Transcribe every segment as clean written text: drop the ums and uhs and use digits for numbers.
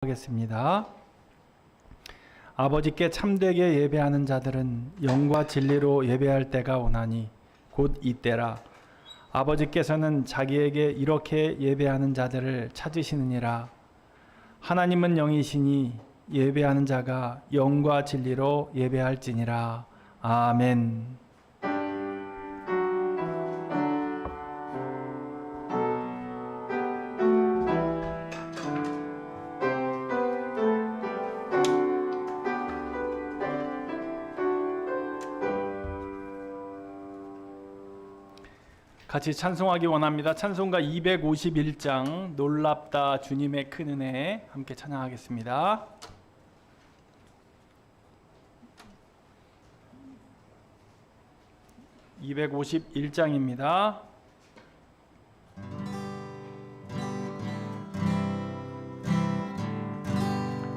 하겠습니다. 아버지께 참되게 예배하는 자들은 영과 진리로 예배할 때가 오나니 곧 이때라. 아버지께서는 자기에게 이렇게 예배하는 자들을 찾으시느니라. 하나님은 영이시니 예배하는 자가 영과 진리로 예배할지니라. 아멘. 같이 찬송하기 원합니다. 찬송가 251장 놀랍다 주님의 큰 은혜 함께 찬양하겠습니다. (251장입니다)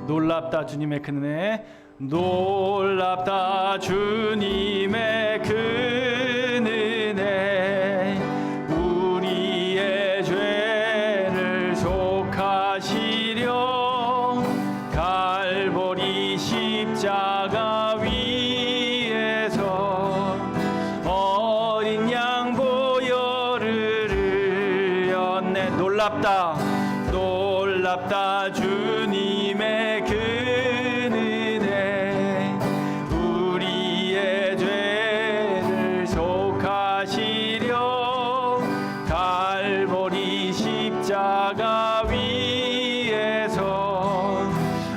놀랍다 주님의 큰 은혜. 놀랍다 주님의 큰 은혜. 우리의 죄를 속하시려 갈보리 십자가 위에서 어린 양 보혈을 흘렸네. 놀랍다 놀랍다 주님의 큰 은혜. 우리의 죄를 속하시려 갈보리 십자가 위에서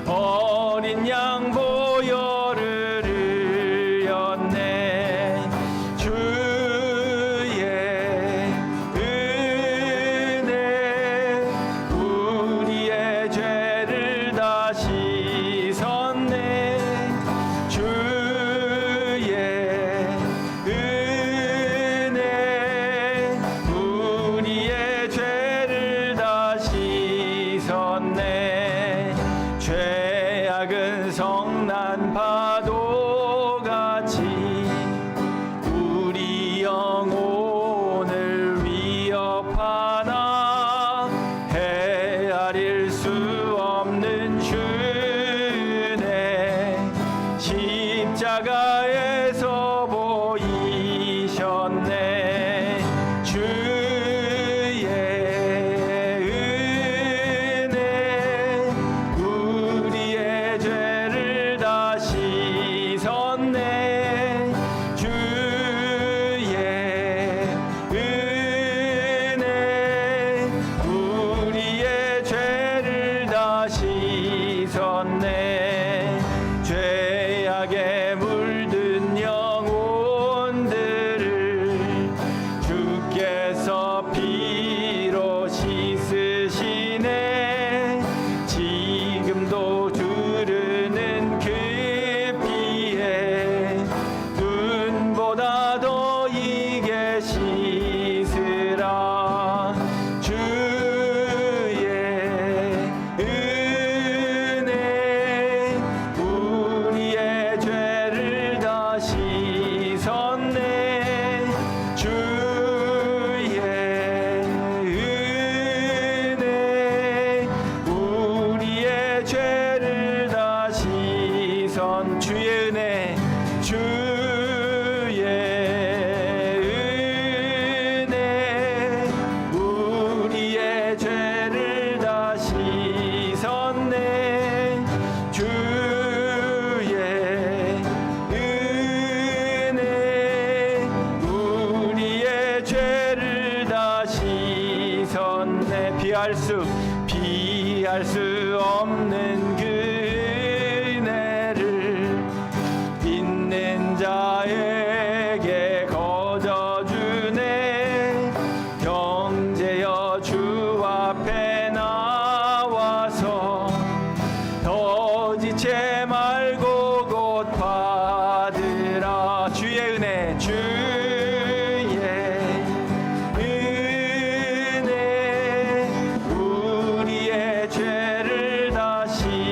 어린 양 보혈을 흘렸네. 주의 은혜 우리의 죄를 다 씻었네. 주의 은혜 우리의 죄를 다 씻었네. 죄악은 성난 파도같이 우리 영혼을 위협하나 헤아릴 수 없는 주네. 십자가에서 보이셨네. 주의 은혜 우리의 죄를 다 씻었네. 주의 은혜 우리의 죄를 다 씻었네. 죄악에 물든 영혼들을 주께서 피로 씻으시네. 지금도 두르는 그 피에 눈보다 더 이게 씻으라. 주의 은혜 우리의 죄를 다 씻었네. 주의 은혜 우리의 죄를 다 씻은 주의 은혜. 주의 은혜 우리의 죄를 다 씻었네. 주의 은혜 우리의 죄를 다 씻었네. 피할 수 없는 그 은혜를 있는 자에게 거저주네. 형제여 주 앞에 나와서 더 지체 말고 곧 받으라. 주의 은혜 주의 은혜 우리의 죄를 다 씻었네.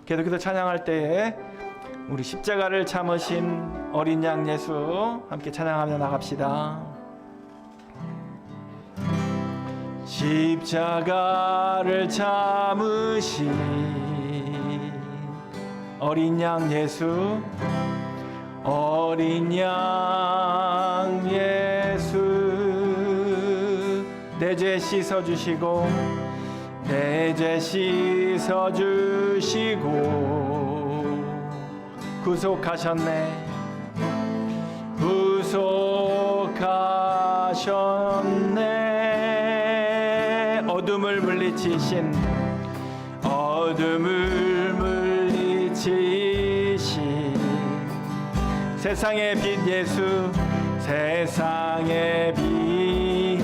계속해서 찬양할 때에 우리 십자가를 참으신 어린 양 예수 함께 찬양하며 나갑시다. 십자가를 참으신 어린 양 예수, 어린 양 예수, 내 죄 씻어주시고 내 죄 씻어주시고 구속하셨네, 구속하셨네. 어둠을 물리치신, 어둠을 물리치신 세상의 빛 예수, 세상의 빛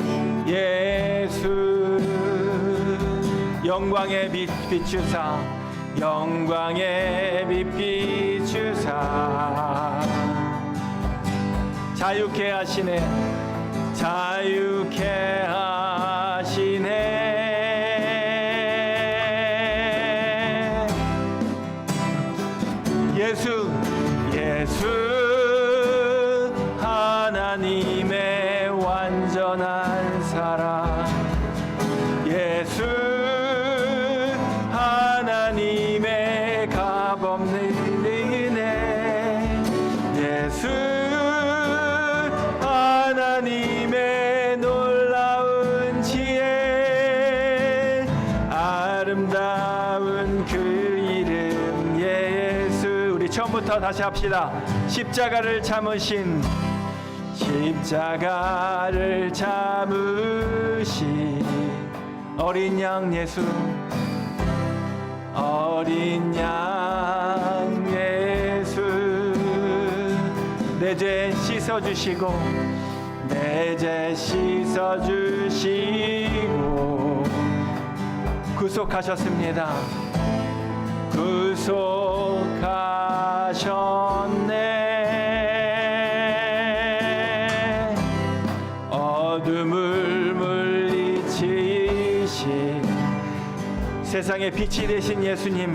예수, 영광의 빛 비추사, 영광의 빛 비추사 자유케 하시네, 자유케 하시네. 예수, 예수 하나님의 완전한 사랑, 예수 하나님의 값없는 은혜, 예수 하나님의 놀라운 지혜, 아름다운 그 이름 예수. 우리 처음부터 다시 합시다. 십자가를 참으신, 십자가를 참으신 어린 양 예수, 어린 양 예수, 내 죄 씻어주시고 내 죄 씻어주시고 구속하셨습니다. 구속하셨네. 어둠을 물리치신 세상의 빛이 되신 예수님,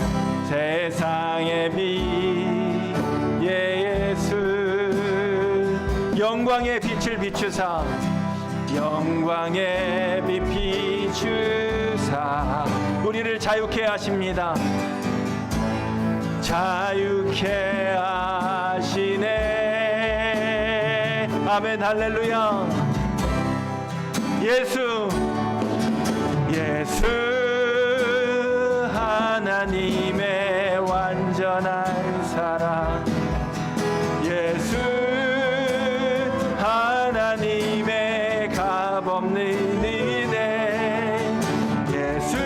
세상의 빛 예수, 영광의 빛을 비추사, 영광의 빛 비추사 우리를 자유케 하십니다. 자유케 하시네. 아멘 할렐루야. 예수, 예수 하나님의 완전한 사랑, 예수 하나님의 값없는 은혜, 예수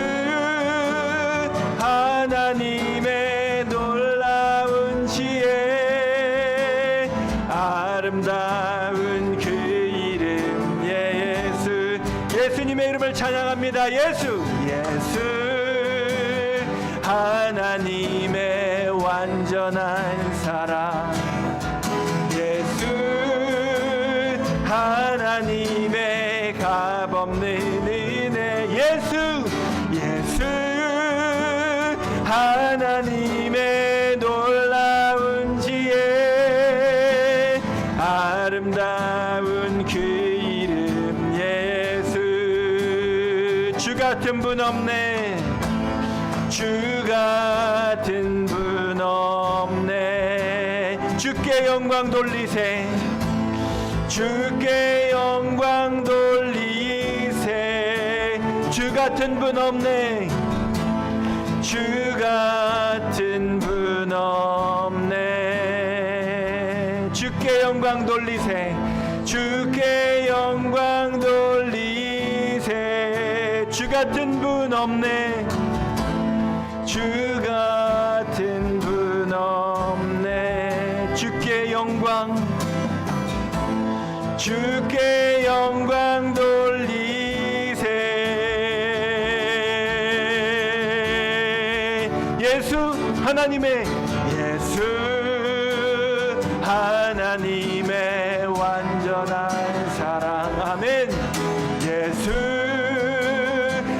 하나님의 놀라운 지혜, 아름다운 그 이름 예수. 예수님의 이름을 찬양합니다. 예수, 예수 하나님의 완전한 사랑, 예수 하나님의 값없는 은혜, 예수, 예수 하나님의 놀라운 지혜, 아름다운 그 이름 예수. 주 같은 분 없네, 주 같은 분 없네. 주께 영광 돌리세, 주께 영광 돌리세. 주 같은 분 없네, 주 같은 분 없네. 주께 영광 돌리세, 주께 영광 돌리세. 주 같은 분 없네, 주 같은 분 없네. 주께 영광, 주께 영광 돌리세. 예수 하나님의, 예수 하나님의 완전한 사랑, 아멘. 예수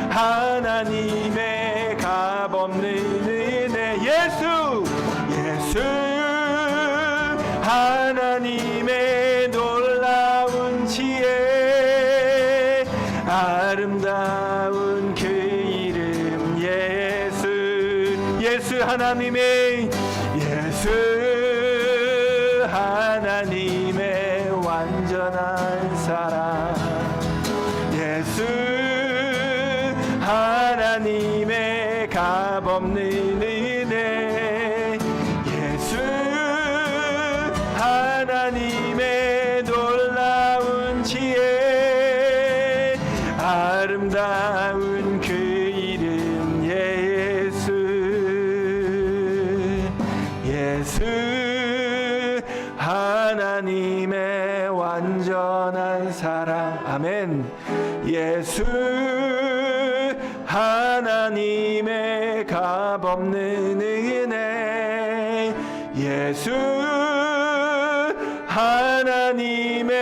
하나님의 값없는 은혜, 예수, 하나님의 놀라운 지혜 아름다운 그 이름 예수 하나님의 하나님의 완전한 사랑 예수 하나님의 값없는 은혜 예수 하나님의 놀라운 지혜 아름다운 그 이름 예수 하나님의 완전한 사랑 아멘 예수 하나님의 값없는 은혜 예수 하나님의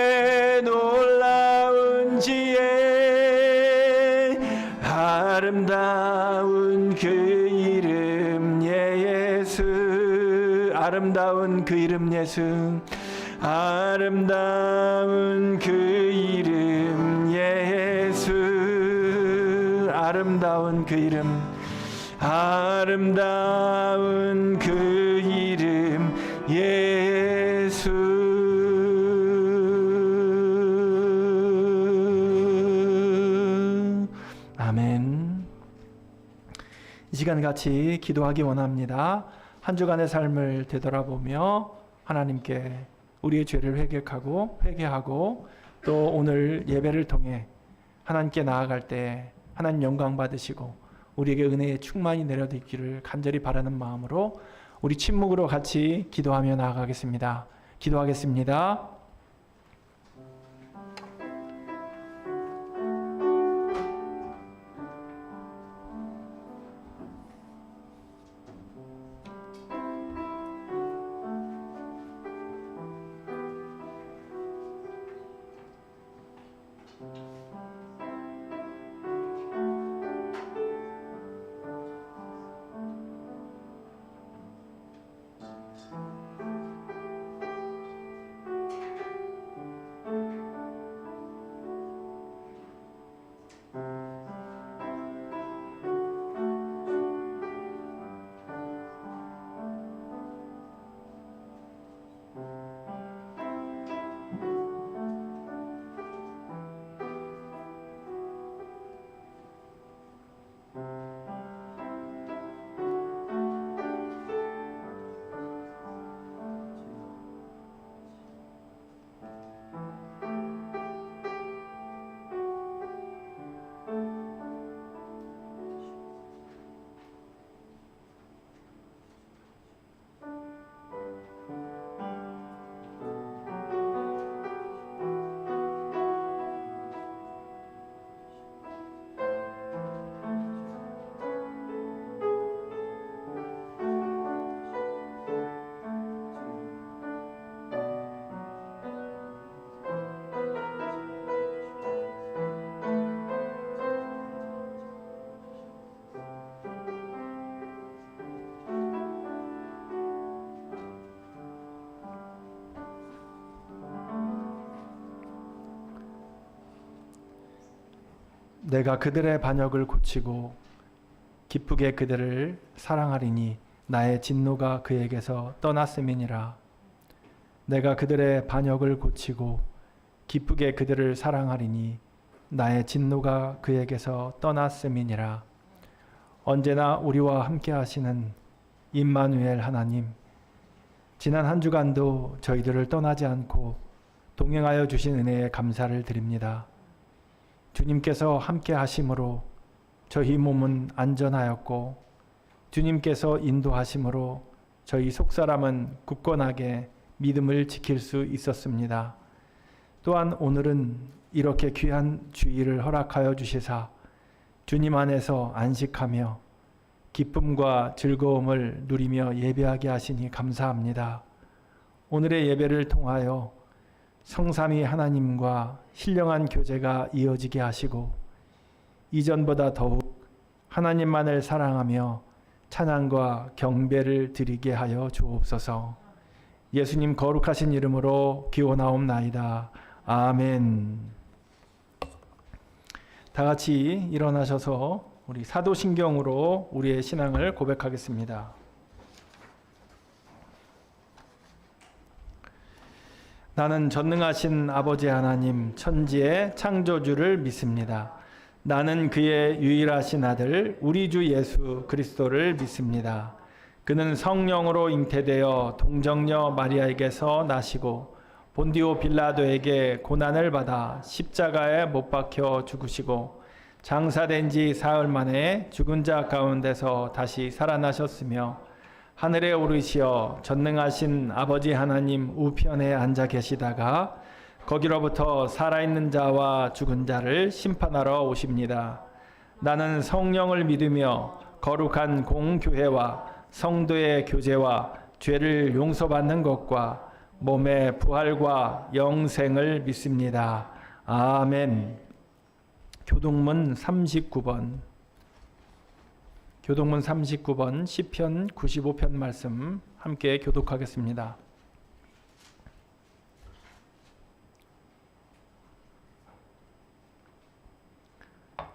놀라운 지혜 아름다운 그 이름 예수 아름다운 그 이름 예수 아름다운 그 이름 예수 아름다운 그 이름 아름다운 그 이름 예수 아멘. 이 시간 같이 기도하기 원합니다. 한 주간의 삶을 되돌아보며 하나님께 우리의 죄를 회개하고 또 오늘 예배를 통해 하나님께 나아갈 때 하나님 영광 받으시고 우리에게 은혜의 충만이 내려드리기를 간절히 바라는 마음으로 우리 침묵으로 같이 기도하며 나아가겠습니다. 기도하겠습니다. 내가 그들의 반역을 고치고 기쁘게 그들을 사랑하리니 나의 진노가 그에게서 떠났음이니라. 내가 그들의 반역을 고치고 기쁘게 그들을 사랑하리니 나의 진노가 그에게서 떠났음이니라. 언제나 우리와 함께 하시는 임마누엘 하나님, 지난 한 주간도 저희들을 떠나지 않고 동행하여 주신 은혜에 감사를 드립니다. 주님께서 함께 하심으로 저희 몸은 안전하였고 주님께서 인도하심으로 저희 속사람은 굳건하게 믿음을 지킬 수 있었습니다. 또한 오늘은 이렇게 귀한 주일을 허락하여 주시사 주님 안에서 안식하며 기쁨과 즐거움을 누리며 예배하게 하시니 감사합니다. 오늘의 예배를 통하여 성삼위 하나님과 신령한 교제가 이어지게 하시고 이전보다 더욱 하나님만을 사랑하며 찬양과 경배를 드리게 하여 주옵소서. 예수님 거룩하신 이름으로 기원하옵나이다. 아멘. 다 같이 일어나셔서 우리 사도신경으로 우리의 신앙을 고백하겠습니다. 나는 전능하신 아버지 하나님 천지의 창조주를 믿습니다. 나는 그의 유일하신 아들 우리 주 예수 그리스도를 믿습니다. 그는 성령으로 잉태되어 동정녀 마리아에게서 나시고 본디오 빌라도에게 고난을 받아 십자가에 못 박혀 죽으시고 장사된 지 사흘 만에 죽은 자 가운데서 다시 살아나셨으며 하늘에 오르시어 전능하신 아버지 하나님 우편에 앉아 계시다가 거기로부터 살아있는 자와 죽은 자를 심판하러 오십니다. 나는 성령을 믿으며 거룩한 공교회와 성도의 교제와 죄를 용서받는 것과 몸의 부활과 영생을 믿습니다. 아멘. 교동문 39번 시편 95편 말씀 함께 교독하겠습니다.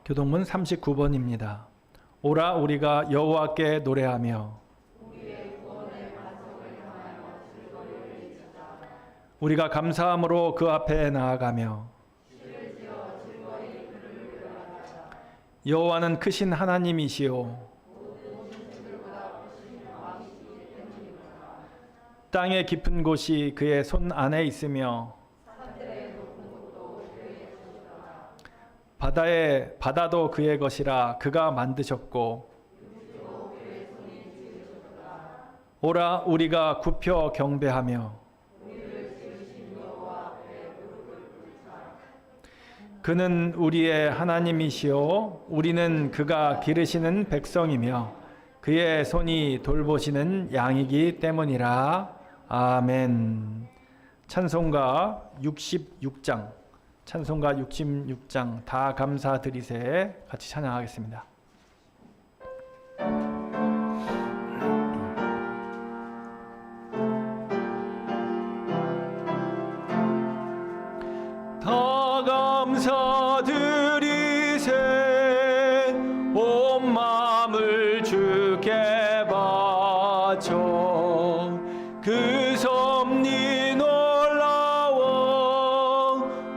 교동문 39번입니다. 오라 우리가 여호와께 노래하며 우리가 감사함으로 그 앞에 나아가며 여호와는 크신 하나님이시오 땅의 깊은 곳이 그의 손 안에 있으며 바다도 그의 것이라 그가 만드셨고 오라 우리가 굽혀 경배하며 그는 우리의 하나님이시오 우리는 그가 기르시는 백성이며 그의 손이 돌보시는 양이기 때문이라. 아멘. 찬송가 66장 다 감사드리세 같이 찬양하겠습니다. 다 감사드리세 온 마음을 주께 바쳐 그 섭리 놀라워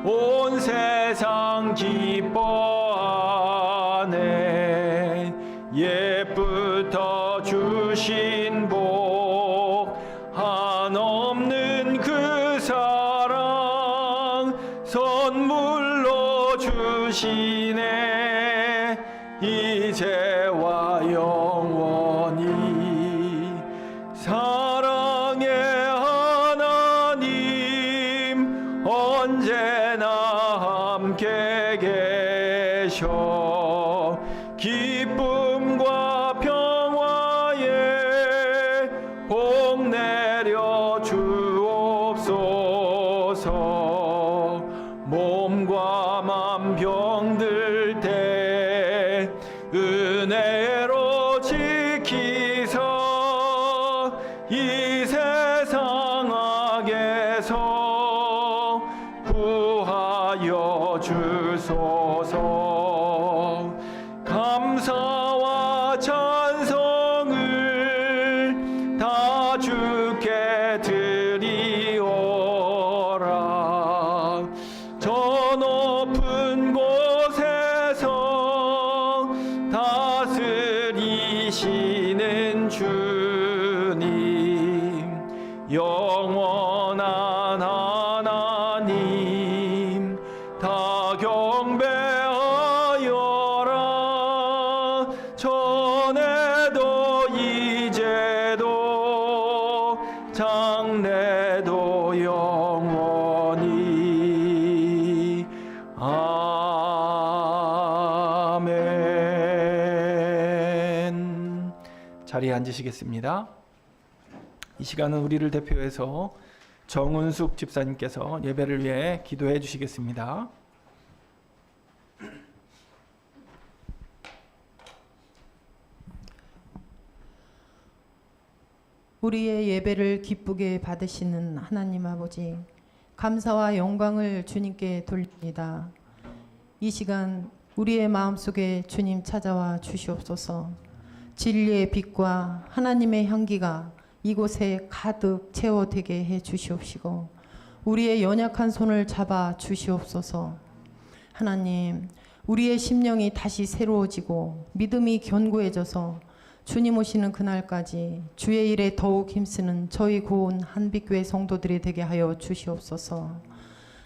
온 세상 기뻐하네. 옛부터 주신 복 한없는 그 사랑 선물로 주시네. 이제와 영원히 사랑의 하나님 언제나 함께 계셔. 기쁨과 평화에 복 내려 주옵소서. 몸과 맘 병들 때 은혜로 지키사 이 세상 악에서 구하여 주소서. 감사와 찬송을 다 주께 드리오라. 저 높은 곳에서 다스리시는 주님 영원한 하나님 다 경배하여라. 전에도 이제도 장래도 영원히. 아멘. 자리에 앉으시겠습니다. 이 시간은 우리를 대표해서 정은숙 집사님께서 예배를 위해 기도해 주시겠습니다. 우리의 예배를 기쁘게 받으시는 하나님 아버지, 감사와 영광을 주님께 돌립니다. 이 시간 우리의 마음속에 주님 찾아와 주시옵소서. 진리의 빛과 하나님의 향기가 이곳에 가득 채워되게 해 주시옵시고, 우리의 연약한 손을 잡아 주시옵소서. 하나님, 우리의 심령이 다시 새로워지고 믿음이 견고해져서 주님 오시는 그날까지 주의 일에 더욱 힘쓰는 저희 고운 한빛교회 성도들이 되게 하여 주시옵소서.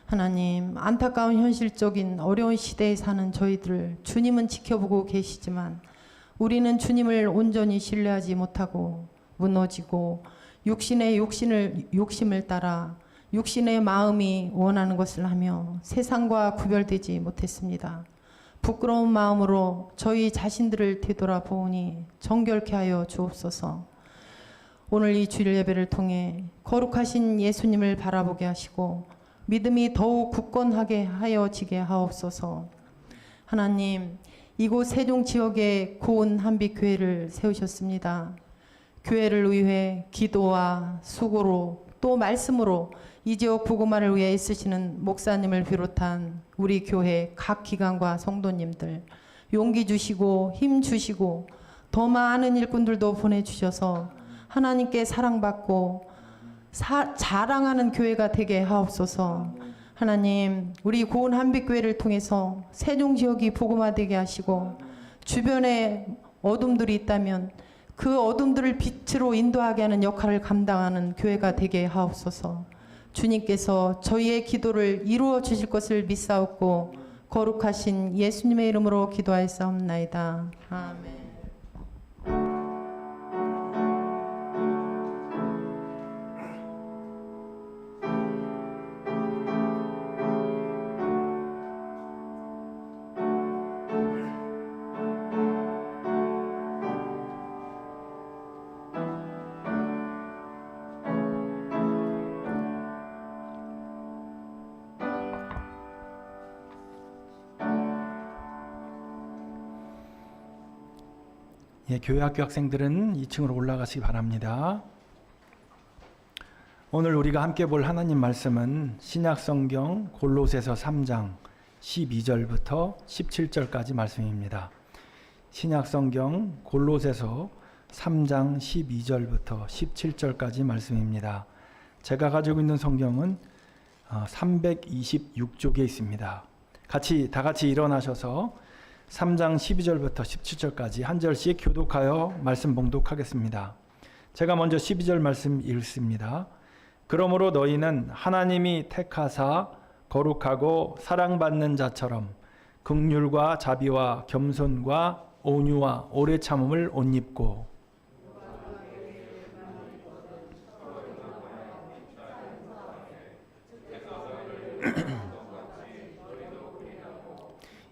하나님, 안타까운 현실적인 어려운 시대에 사는 저희들을 주님은 지켜보고 계시지만 우리는 주님을 온전히 신뢰하지 못하고 무너지고 육신의 욕심을 따라 육신의 마음이 원하는 것을 하며 세상과 구별되지 못했습니다. 부끄러운 마음으로 저희 자신들을 되돌아보니 정결케 하여 주옵소서. 오늘 이 주일 예배를 통해 거룩하신 예수님을 바라보게 하시고 믿음이 더욱 굳건하게 하여지게 하옵소서. 하나님, 이곳 세종 지역에 고운 한빛교회를 세우셨습니다. 교회를 위해 기도와 수고로 또 말씀으로 이 지역 복음화를 위해 애쓰시는 목사님을 비롯한 우리 교회 각 기관과 성도님들 용기 주시고 힘 주시고 더 많은 일꾼들도 보내주셔서 하나님께 사랑받고 자랑하는 교회가 되게 하옵소서. 하나님, 우리 고운 한빛교회를 통해서 세종 지역이 복음화되게 하시고 주변에 어둠들이 있다면 그 어둠들을 빛으로 인도하게 하는 역할을 감당하는 교회가 되게 하옵소서. 주님께서 저희의 기도를 이루어 주실 것을 믿사옵고 거룩하신 예수님의 이름으로 기도하였사옵나이다. 아멘. 교회 학교 학생들은 2층으로 올라가시기 바랍니다. 오늘 우리가 함께 볼 하나님 말씀은 신약성경 골로새서 3장 12절부터 17절까지 말씀입니다. 신약성경 골로새서 3장 12절부터 17절까지 말씀입니다. 제가 가지고 있는 성경은 326쪽에 있습니다. 다 같이 일어나셔서 3장 12절부터 17절까지 한 절씩 교독하여 말씀 봉독하겠습니다. 제가 먼저 12절 말씀 읽습니다. 그러므로 너희는 하나님이 택하사 거룩하고 사랑받는 자처럼 긍휼과 자비와 겸손과 온유와 오래 참음을 옷 입고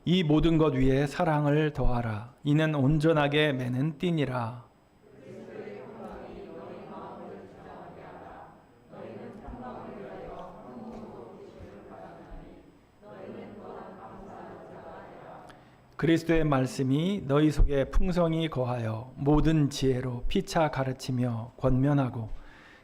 이 모든 것 위에 사랑을 더하라. 이는 온전하게 매는 띠니라. 그리스도의 말씀이 너희 속에 풍성히 거하여 모든 지혜로 피차 가르치며 권면하고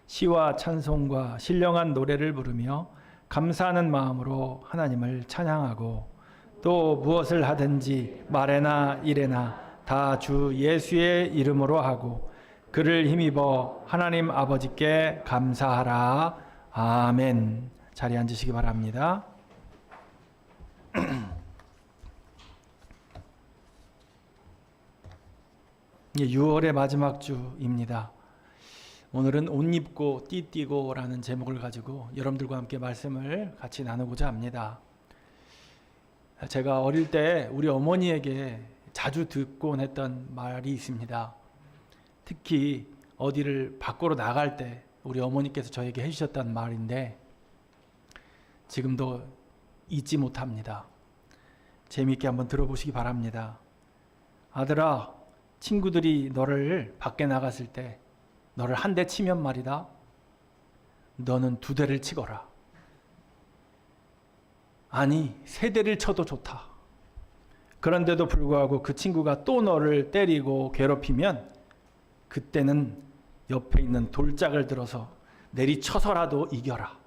시와 찬송과 신령한 노래를 부르며 감사하는 마음으로 하나님을 찬양하고 또 무엇을 하든지 말에나 일에나 다 주 예수의 이름으로 하고 그를 힘입어 하나님 아버지께 감사하라. 아멘. 자리에 앉으시기 바랍니다. 6월의 마지막 주입니다. 오늘은 옷 입고 띠 띠고 라는 제목을 가지고 여러분들과 함께 말씀을 같이 나누고자 합니다. 제가 어릴 때 우리 어머니에게 자주 듣곤 했던 말이 있습니다. 특히 어디를 밖으로 나갈 때 우리 어머니께서 저에게 해주셨던 말인데 지금도 잊지 못합니다. 재미있게 한번 들어보시기 바랍니다. 아들아, 친구들이 너를 밖에 나갔을 때 너를 한 대 치면 말이다, 너는 2대를 치거라. 아니, 3대를 쳐도 좋다. 그런데도 불구하고 그 친구가 또 너를 때리고 괴롭히면 그때는 옆에 있는 돌짝을 들어서 내리쳐서라도 이겨라.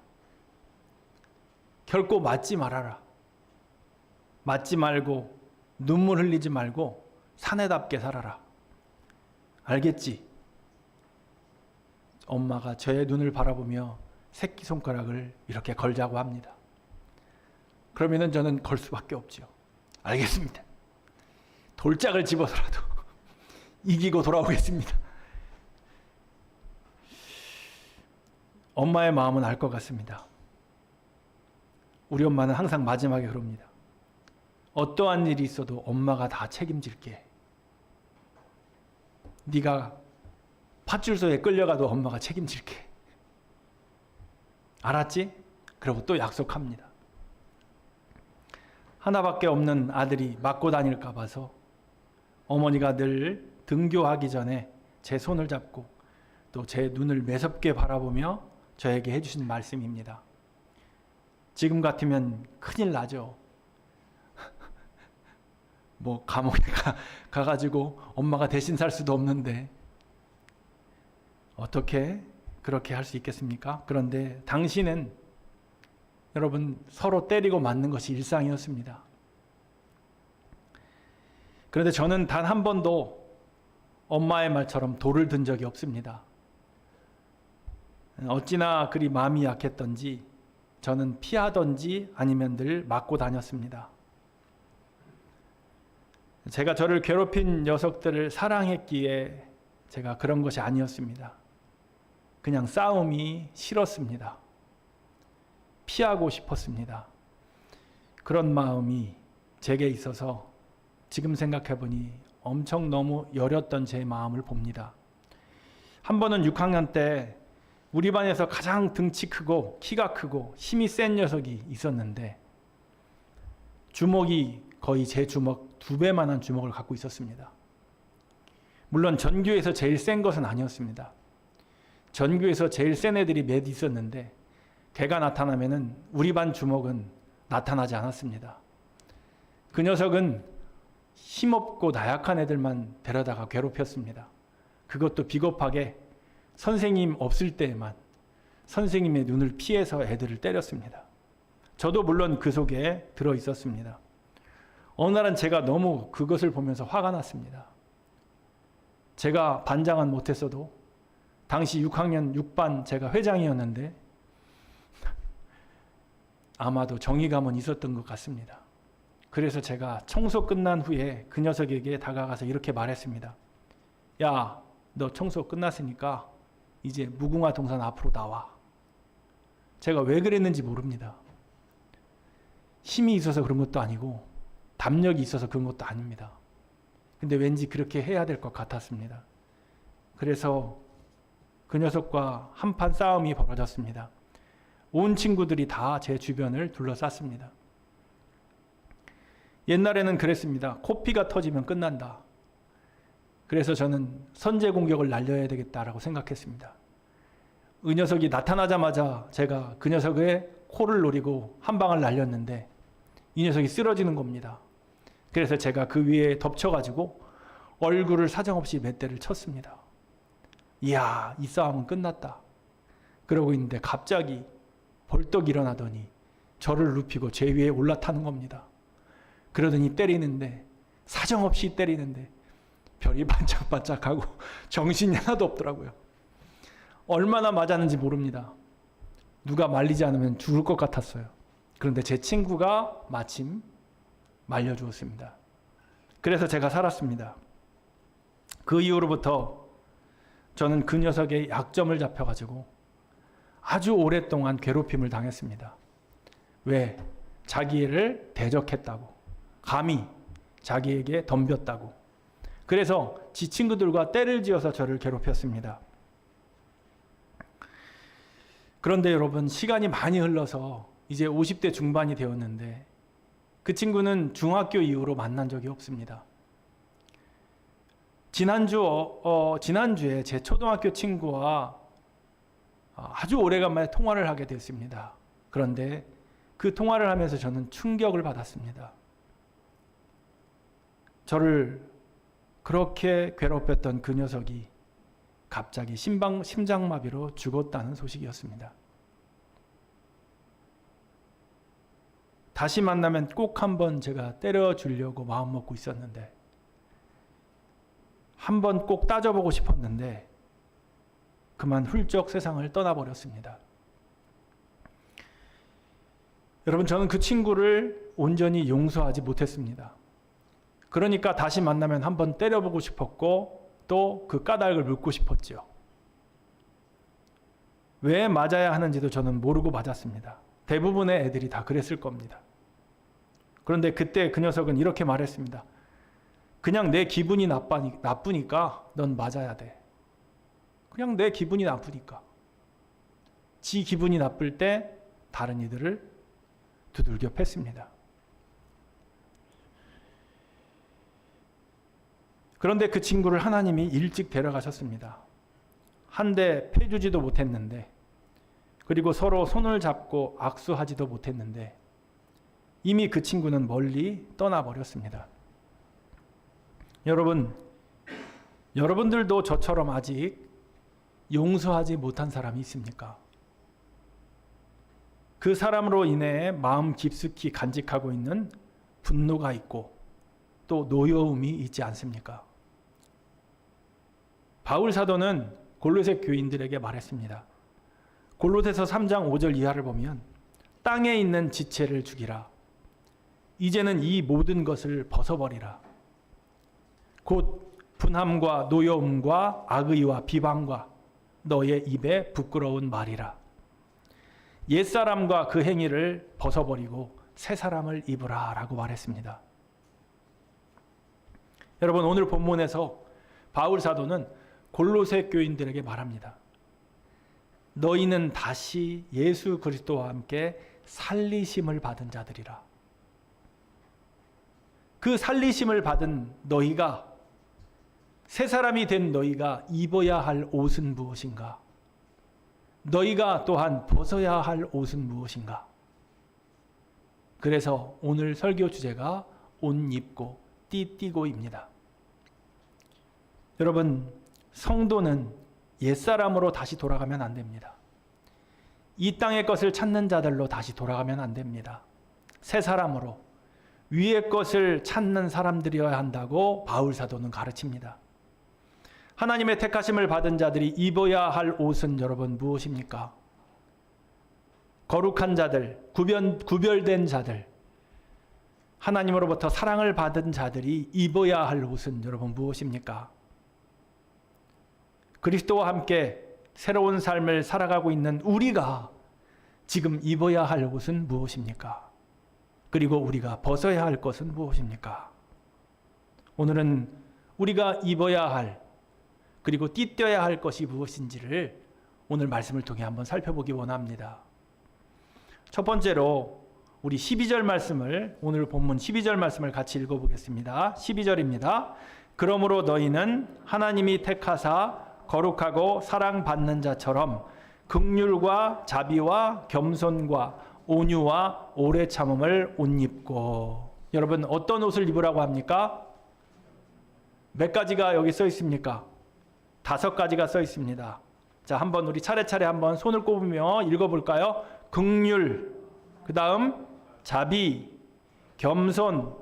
결코 맞지 말아라. 맞지 말고 눈물 흘리지 말고 사내답게 살아라. 알겠지? 엄마가 저의 눈을 바라보며 새끼손가락을 이렇게 걸자고 합니다. 그러면은 저는 걸 수밖에 없죠. 알겠습니다. 돌짝을 집어서라도 이기고 돌아오겠습니다. 엄마의 마음은 알 것 같습니다. 우리 엄마는 항상 마지막에 그럽니다. 어떠한 일이 있어도 엄마가 다 책임질게. 네가 파출소에 끌려가도 엄마가 책임질게. 알았지? 그리고 또 약속합니다. 하나밖에 없는 아들이 맞고 다닐까 봐서 어머니가 늘 등교하기 전에 제 손을 잡고 또 제 눈을 매섭게 바라보며 저에게 해주신 말씀입니다. 지금 같으면 큰일 나죠. 뭐 감옥에 가가지고 엄마가 대신 살 수도 없는데 어떻게 그렇게 할 수 있겠습니까? 그런데 당시는 여러분 서로 때리고 맞는 것이 일상이었습니다. 그런데 저는 단 한 번도 엄마의 말처럼 돌을 든 적이 없습니다. 어찌나 그리 마음이 약했던지 저는 피하던지 아니면 늘 맞고 다녔습니다. 제가 저를 괴롭힌 녀석들을 사랑했기에 제가 그런 것이 아니었습니다. 그냥 싸움이 싫었습니다. 피하고 싶었습니다. 그런 마음이 제게 있어서 지금 생각해보니 엄청 너무 여렸던 제 마음을 봅니다. 한 번은 6학년 때 우리 반에서 가장 등치 크고 키가 크고 힘이 센 녀석이 있었는데 주먹이 거의 제 주먹 2배만한 주먹을 갖고 있었습니다. 물론 전교에서 제일 센 것은 아니었습니다. 전교에서 제일 센 애들이 몇 있었는데 걔가 나타나면은 우리 반 주먹은 나타나지 않았습니다. 그 녀석은 힘없고 나약한 애들만 데려다가 괴롭혔습니다. 그것도 비겁하게 선생님 없을 때에만 선생님의 눈을 피해서 애들을 때렸습니다. 저도 물론 그 속에 들어 있었습니다. 어느 날은 제가 너무 그것을 보면서 화가 났습니다. 제가 반장은 못했어도 당시 6학년 6반 제가 회장이었는데 아마도 정의감은 있었던 것 같습니다. 그래서 제가 청소 끝난 후에 그 녀석에게 다가가서 이렇게 말했습니다. 야, 너 청소 끝났으니까 이제 무궁화 동산 앞으로 나와. 제가 왜 그랬는지 모릅니다. 힘이 있어서 그런 것도 아니고 담력이 있어서 그런 것도 아닙니다. 근데 왠지 그렇게 해야 될 것 같았습니다. 그래서 그 녀석과 한판 싸움이 벌어졌습니다. 온 친구들이 다 제 주변을 둘러쌌습니다. 옛날에는 그랬습니다. 코피가 터지면 끝난다. 그래서 저는 선제 공격을 날려야 되겠다라고 생각했습니다. 이 녀석이 나타나자마자 제가 그 녀석의 코를 노리고 한 방을 날렸는데 이 녀석이 쓰러지는 겁니다. 그래서 제가 그 위에 덮쳐가지고 얼굴을 사정없이 몇 대를 쳤습니다. 이야, 이 싸움은 끝났다. 그러고 있는데 갑자기 벌떡 일어나더니 저를 눕히고 제 위에 올라타는 겁니다. 그러더니 때리는데 사정없이 때리는데 별이 반짝반짝하고 정신이 하나도 없더라고요. 얼마나 맞았는지 모릅니다. 누가 말리지 않으면 죽을 것 같았어요. 그런데 제 친구가 마침 말려주었습니다. 그래서 제가 살았습니다. 그 이후로부터 저는 그 녀석의 약점을 잡혀가지고 아주 오랫동안 괴롭힘을 당했습니다. 왜? 자기를 대적했다고. 감히 자기에게 덤볐다고. 그래서 지 친구들과 때를 지어서 저를 괴롭혔습니다. 그런데 여러분, 시간이 많이 흘러서 이제 50대 중반이 되었는데 그 친구는 중학교 이후로 만난 적이 없습니다. 지난주에 제 초등학교 친구와 아주 오래간만에 통화를 하게 됐습니다. 그런데 그 통화를 하면서 저는 충격을 받았습니다. 저를 그렇게 괴롭혔던 그 녀석이 갑자기 심장마비로 죽었다는 소식이었습니다. 다시 만나면 꼭 한번 제가 때려주려고 마음먹고 있었는데, 한번 꼭 따져보고 싶었는데 그만 훌쩍 세상을 떠나버렸습니다. 여러분, 저는 그 친구를 온전히 용서하지 못했습니다. 그러니까 다시 만나면 한번 때려보고 싶었고 또 그 까닭을 묻고 싶었죠. 왜 맞아야 하는지도 저는 모르고 맞았습니다. 대부분의 애들이 다 그랬을 겁니다. 그런데 그때 그 녀석은 이렇게 말했습니다. 그냥 내 기분이 나쁘니까 넌 맞아야 돼. 그냥 내 기분이 나쁘니까. 지 기분이 나쁠 때 다른 이들을 두들겨 팼습니다. 그런데 그 친구를 하나님이 일찍 데려가셨습니다. 한 대 패주지도 못했는데, 그리고 서로 손을 잡고 악수하지도 못했는데 이미 그 친구는 멀리 떠나버렸습니다. 여러분들도 저처럼 아직 용서하지 못한 사람이 있습니까? 그 사람으로 인해 마음 깊숙이 간직하고 있는 분노가 있고 또 노여움이 있지 않습니까? 바울 사도는 골로새 교인들에게 말했습니다. 골로새서 3장 5절 이하를 보면 땅에 있는 지체를 죽이라. 이제는 이 모든 것을 벗어버리라. 곧 분함과 노여움과 악의와 비방과 너의 입에 부끄러운 말이라. 옛사람과 그 행위를 벗어버리고 새 사람을 입으라 라고 말했습니다. 여러분, 오늘 본문에서 바울 사도는 골로새 교인들에게 말합니다. 너희는 다시 예수 그리스도와 함께 살리심을 받은 자들이라. 그 살리심을 받은 너희가, 새 사람이 된 너희가 입어야 할 옷은 무엇인가? 너희가 또한 벗어야 할 옷은 무엇인가? 그래서 오늘 설교 주제가 옷 입고 띠띠고입니다. 여러분, 성도는 옛사람으로 다시 돌아가면 안 됩니다. 이 땅의 것을 찾는 자들로 다시 돌아가면 안 됩니다. 새 사람으로 위의 것을 찾는 사람들이어야 한다고 바울 사도는 가르칩니다. 하나님의 택하심을 받은 자들이 입어야 할 옷은 여러분 무엇입니까? 거룩한 자들, 구별된 자들, 하나님으로부터 사랑을 받은 자들이 입어야 할 옷은 여러분 무엇입니까? 그리스도와 함께 새로운 삶을 살아가고 있는 우리가 지금 입어야 할 옷은 무엇입니까? 그리고 우리가 벗어야 할 것은 무엇입니까? 오늘은 우리가 입어야 할, 그리고 띠떼야 할 것이 무엇인지를 오늘 말씀을 통해 한번 살펴보기 원합니다. 첫 번째로 우리 12절 말씀을, 오늘 본문 12절 말씀을 같이 읽어보겠습니다. 12절입니다. 그러므로 너희는 하나님이 택하사 거룩하고 사랑받는 자처럼 긍휼과 자비와 겸손과 온유와 오래 참음을 옷 입고. 여러분, 어떤 옷을 입으라고 합니까? 몇 가지가 여기 써 있습니까? 5가지가 써 있습니다. 자, 한번 우리 차례차례 한번 손을 꼽으며 읽어볼까요? 긍휼, 그 다음 자비, 겸손,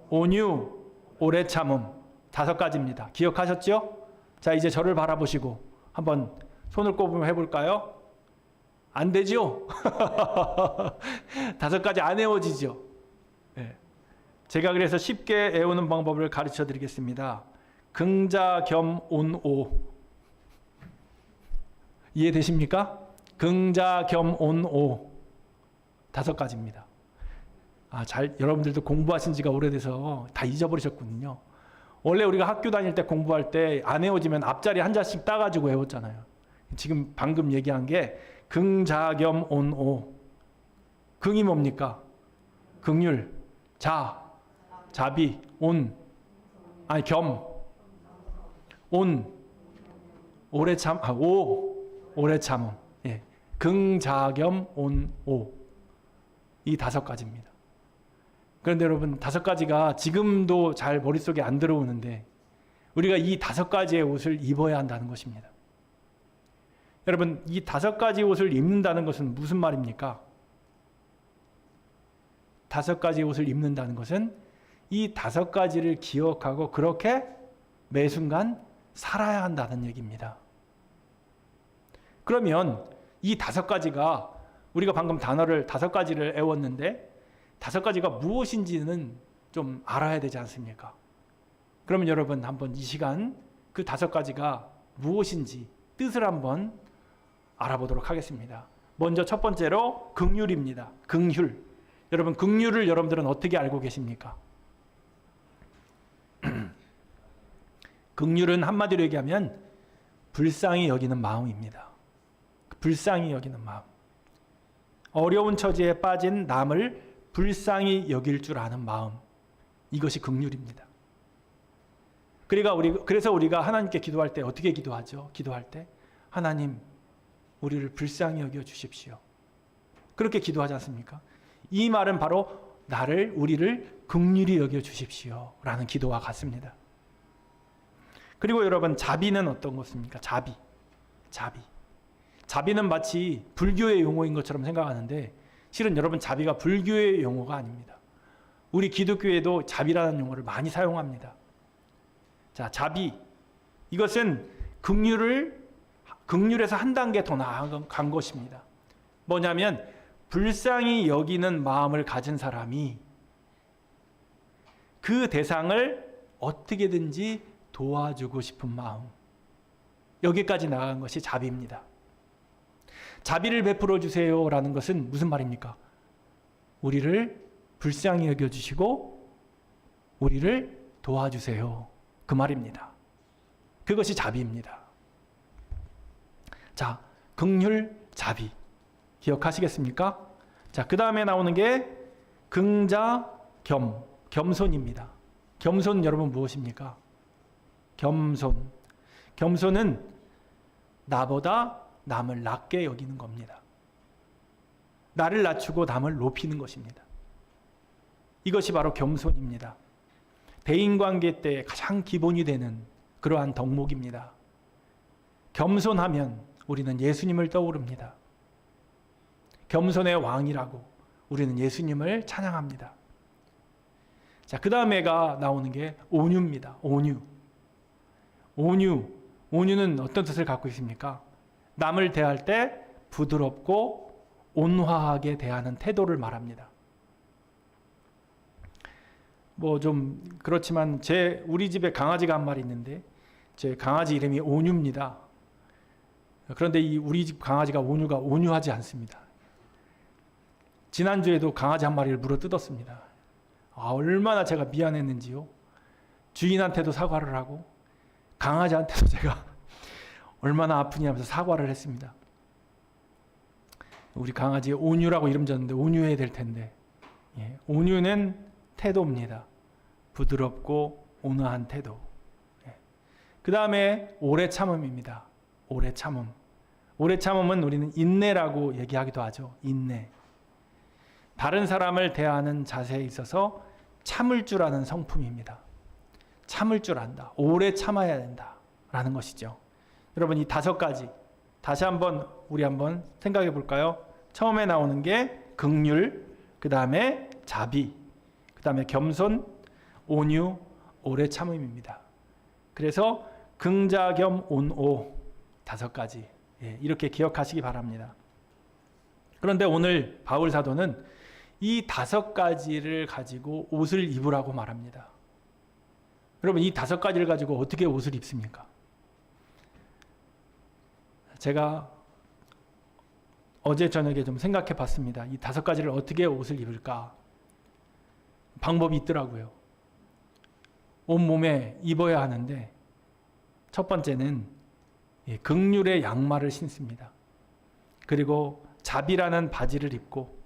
온유, 오래 참음. 5가지입니다. 기억하셨죠? 자, 이제 저를 바라보시고 한번 손을 꼽으며 해볼까요? 안 되죠? 5가지 안 외워지죠? 네. 제가 그래서 쉽게 외우는 방법을 가르쳐 드리겠습니다. 긍자 겸 온오. 이해되십니까? 긍자 겸 온오. 5가지입니다. 여러분들도 공부하신 지가 오래돼서 다 잊어버리셨군요. 원래 우리가 학교 다닐 때 공부할 때 안 외워지면 앞자리 한 자씩 따가지고 외웠잖아요. 지금 방금 얘기한 게 긍자 겸 온오. 긍이 뭡니까? 긍휼, 자비, 겸, 온, 오래 참음. 예. 긍자 겸 온오. 이 5가지입니다. 그런데 여러분, 5가지가 지금도 잘 머릿속에 안 들어오는데 우리가 이 5가지의 옷을 입어야 한다는 것입니다. 여러분, 이 5가지 옷을 입는다는 것은 무슨 말입니까? 5가지 옷을 입는다는 것은 이 5가지를 기억하고 그렇게 매 순간 살아야 한다는 얘기입니다. 그러면 이 5가지가, 우리가 방금 단어를 5가지를 외웠는데 5가지가 무엇인지는 좀 알아야 되지 않습니까? 그러면 여러분, 한번 이 시간 그 5가지가 무엇인지 뜻을 한번 알아보도록 하겠습니다. 먼저 첫 번째로 긍휼입니다. 긍휼. 여러분, 긍휼을 여러분들은 어떻게 알고 계십니까? 긍휼은 한마디로 얘기하면 불쌍히 여기는 마음입니다. 불쌍히 여기는 마음. 어려운 처지에 빠진 남을 불쌍히 여길 줄 아는 마음. 이것이 긍휼입니다. 그래서 우리가 하나님께 기도할 때 어떻게 기도하죠? 기도할 때 하나님, 우리를 불쌍히 여겨 주십시오. 그렇게 기도하지 않습니까? 이 말은 바로 우리를 긍휼히 여겨 주십시오 라는 기도와 같습니다. 그리고 여러분, 자비는 어떤 것입니까? 자비는 마치 불교의 용어인 것처럼 생각하는데 실은 여러분, 자비가 불교의 용어가 아닙니다. 우리 기독교에도 자비라는 용어를 많이 사용합니다. 자, 자비. 이것은 긍휼에서 한 단계 더 나아간 것입니다. 뭐냐면 불쌍히 여기는 마음을 가진 사람이 그 대상을 어떻게든지 도와주고 싶은 마음. 여기까지 나아간 것이 자비입니다. 자비를 베풀어 주세요라는 것은 무슨 말입니까? 우리를 불쌍히 여겨주시고 우리를 도와주세요. 그 말입니다. 그것이 자비입니다. 자, 긍휼, 자비. 기억하시겠습니까? 자, 그 다음에 나오는 게 긍자, 겸손입니다. 겸손 여러분 무엇입니까? 겸손은 나보다 남을 낮게 여기는 겁니다. 나를 낮추고 남을 높이는 것입니다. 이것이 바로 겸손입니다. 대인관계 때 가장 기본이 되는 그러한 덕목입니다. 겸손하면 우리는 예수님을 떠오릅니다. 겸손의 왕이라고 우리는 예수님을 찬양합니다. 자, 그 다음에가 나오는 게 온유입니다. 온유는 어떤 뜻을 갖고 있습니까? 남을 대할 때 부드럽고 온화하게 대하는 태도를 말합니다. 뭐 좀 그렇지만 우리 집에 강아지가 한 마리 있는데 제 강아지 이름이 온유입니다. 그런데 우리 집 강아지가 온유하지 않습니다. 지난주에도 강아지 한 마리를 물어 뜯었습니다. 얼마나 제가 미안했는지요. 주인한테도 사과를 하고 강아지한테도 제가 얼마나 아프냐 하면서 사과를 했습니다. 우리 강아지 온유라고 이름 졌는데 온유해야 될 텐데. 온유는 태도입니다. 부드럽고 온화한 태도. 그 다음에 오래 참음입니다. 오래 참음은 우리는 인내라고 얘기하기도 하죠. 인내. 다른 사람을 대하는 자세에 있어서 참을 줄 아는 성품입니다. 참을 줄 안다. 오래 참아야 된다. 라는 것이죠. 여러분, 이 5가지 다시 우리 한번 생각해 볼까요? 처음에 나오는 게 긍휼, 그 다음에 자비, 그 다음에 겸손, 온유, 오래 참음입니다. 그래서 긍자겸 온오 5가지 이렇게 기억하시기 바랍니다. 그런데 오늘 바울 사도는 이 5가지를 가지고 옷을 입으라고 말합니다. 여러분, 이 5가지를 가지고 어떻게 옷을 입습니까? 제가 어제 저녁에 좀 생각해 봤습니다. 이 5가지를 어떻게 옷을 입을까? 방법이 있더라고요. 온몸에 입어야 하는데 첫 번째는 긍휼의 양말을 신습니다. 그리고 자비라는 바지를 입고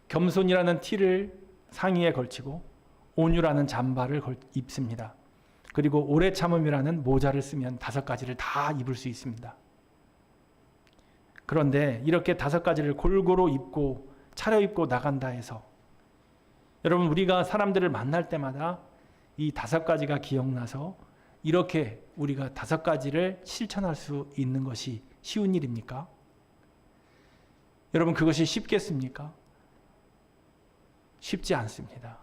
겸손이라는 티를 상의에 걸치고 온유라는 잠바를 입습니다. 그리고 오래 참음이라는 모자를 쓰면 5가지를 다 입을 수 있습니다. 그런데 이렇게 5가지를 골고루 입고 차려입고 나간다 해서 여러분, 우리가 사람들을 만날 때마다 이 5가지가 기억나서 이렇게 우리가 5가지를 실천할 수 있는 것이 쉬운 일입니까? 여러분, 그것이 쉽겠습니까? 쉽지 않습니다.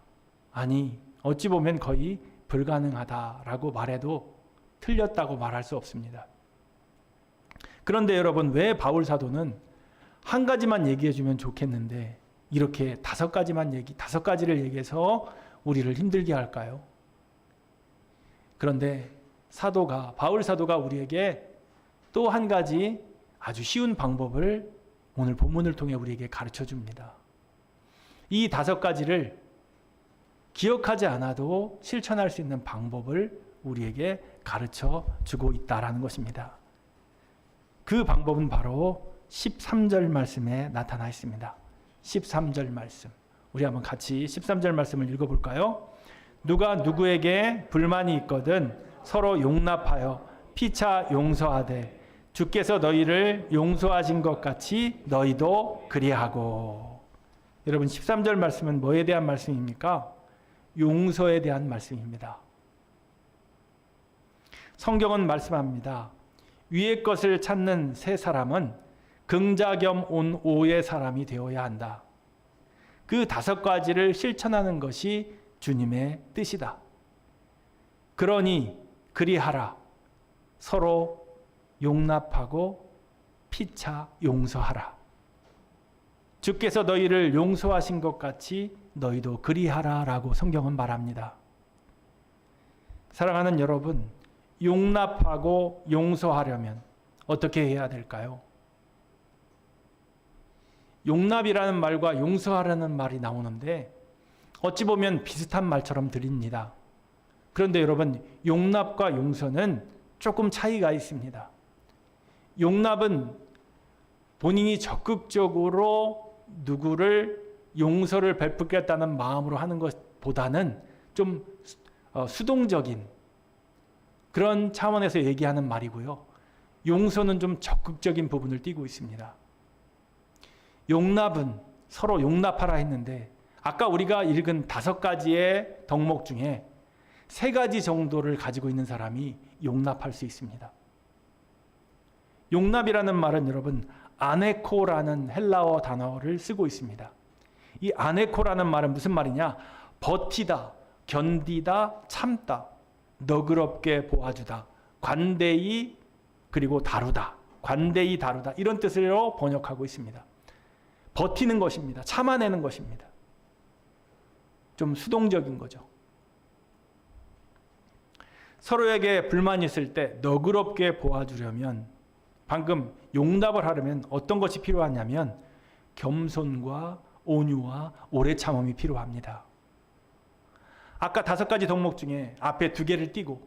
아니, 어찌 보면 거의 불가능하다라고 말해도 틀렸다고 말할 수 없습니다. 그런데 여러분, 왜 바울 사도는 한 가지만 얘기해 주면 좋겠는데 이렇게 다섯 가지를 얘기해서 우리를 힘들게 할까요? 그런데 바울 사도가 우리에게 또 한 가지 아주 쉬운 방법을 오늘 본문을 통해 우리에게 가르쳐 줍니다. 이 다섯 가지를 기억하지 않아도 실천할 수 있는 방법을 우리에게 가르쳐 주고 있다라는 것입니다. 그 방법은 바로 13절 말씀에 나타나 있습니다. 13절 말씀. 우리 한번 같이 13절 말씀을 읽어볼까요? 누가 누구에게 불만이 있거든 서로 용납하여 피차 용서하되 주께서 너희를 용서하신 것 같이 너희도 그리하고. 여러분, 13절 말씀은 뭐에 대한 말씀입니까? 용서에 대한 말씀입니다. 성경은 말씀합니다. 위의 것을 찾는 새 사람은 긍자 겸 온오의 사람이 되어야 한다. 그 다섯 가지를 실천하는 것이 주님의 뜻이다. 그러니 그리하라. 서로 용납하고 피차 용서하라. 주께서 너희를 용서하신 것 같이 너희도 그리하라 라고 성경은 말합니다. 사랑하는 여러분, 용납하고 용서하려면 어떻게 해야 될까요? 용납이라는 말과 용서하라는 말이 나오는데 어찌 보면 비슷한 말처럼 들립니다. 그런데 여러분, 용납과 용서는 조금 차이가 있습니다. 용납은 본인이 적극적으로 누구를 용서를 베풀겠다는 마음으로 하는 것보다는 좀 수동적인 그런 차원에서 얘기하는 말이고요. 용서는 좀 적극적인 부분을 띠고 있습니다. 용납은 서로 용납하라 했는데 아까 우리가 읽은 다섯 가지의 덕목 중에 세 가지 정도를 가지고 있는 사람이 용납할 수 있습니다. 용납이라는 말은 여러분 아네코라는 헬라어 단어를 쓰고 있습니다. 이 아네코라는 말은 무슨 말이냐? 버티다, 견디다, 참다, 너그럽게 보아주다, 관대히 그리고 다루다, 관대히 다루다 이런 뜻으로 번역하고 있습니다. 버티는 것입니다. 참아내는 것입니다. 좀 수동적인 거죠. 서로에게 불만이 있을 때 너그럽게 보아주려면 방금 용납을 하려면 어떤 것이 필요하냐면 겸손과 온유와 오래 참음이 필요합니다. 아까 다섯 가지 덕목 중에 앞에 두 개를 띄고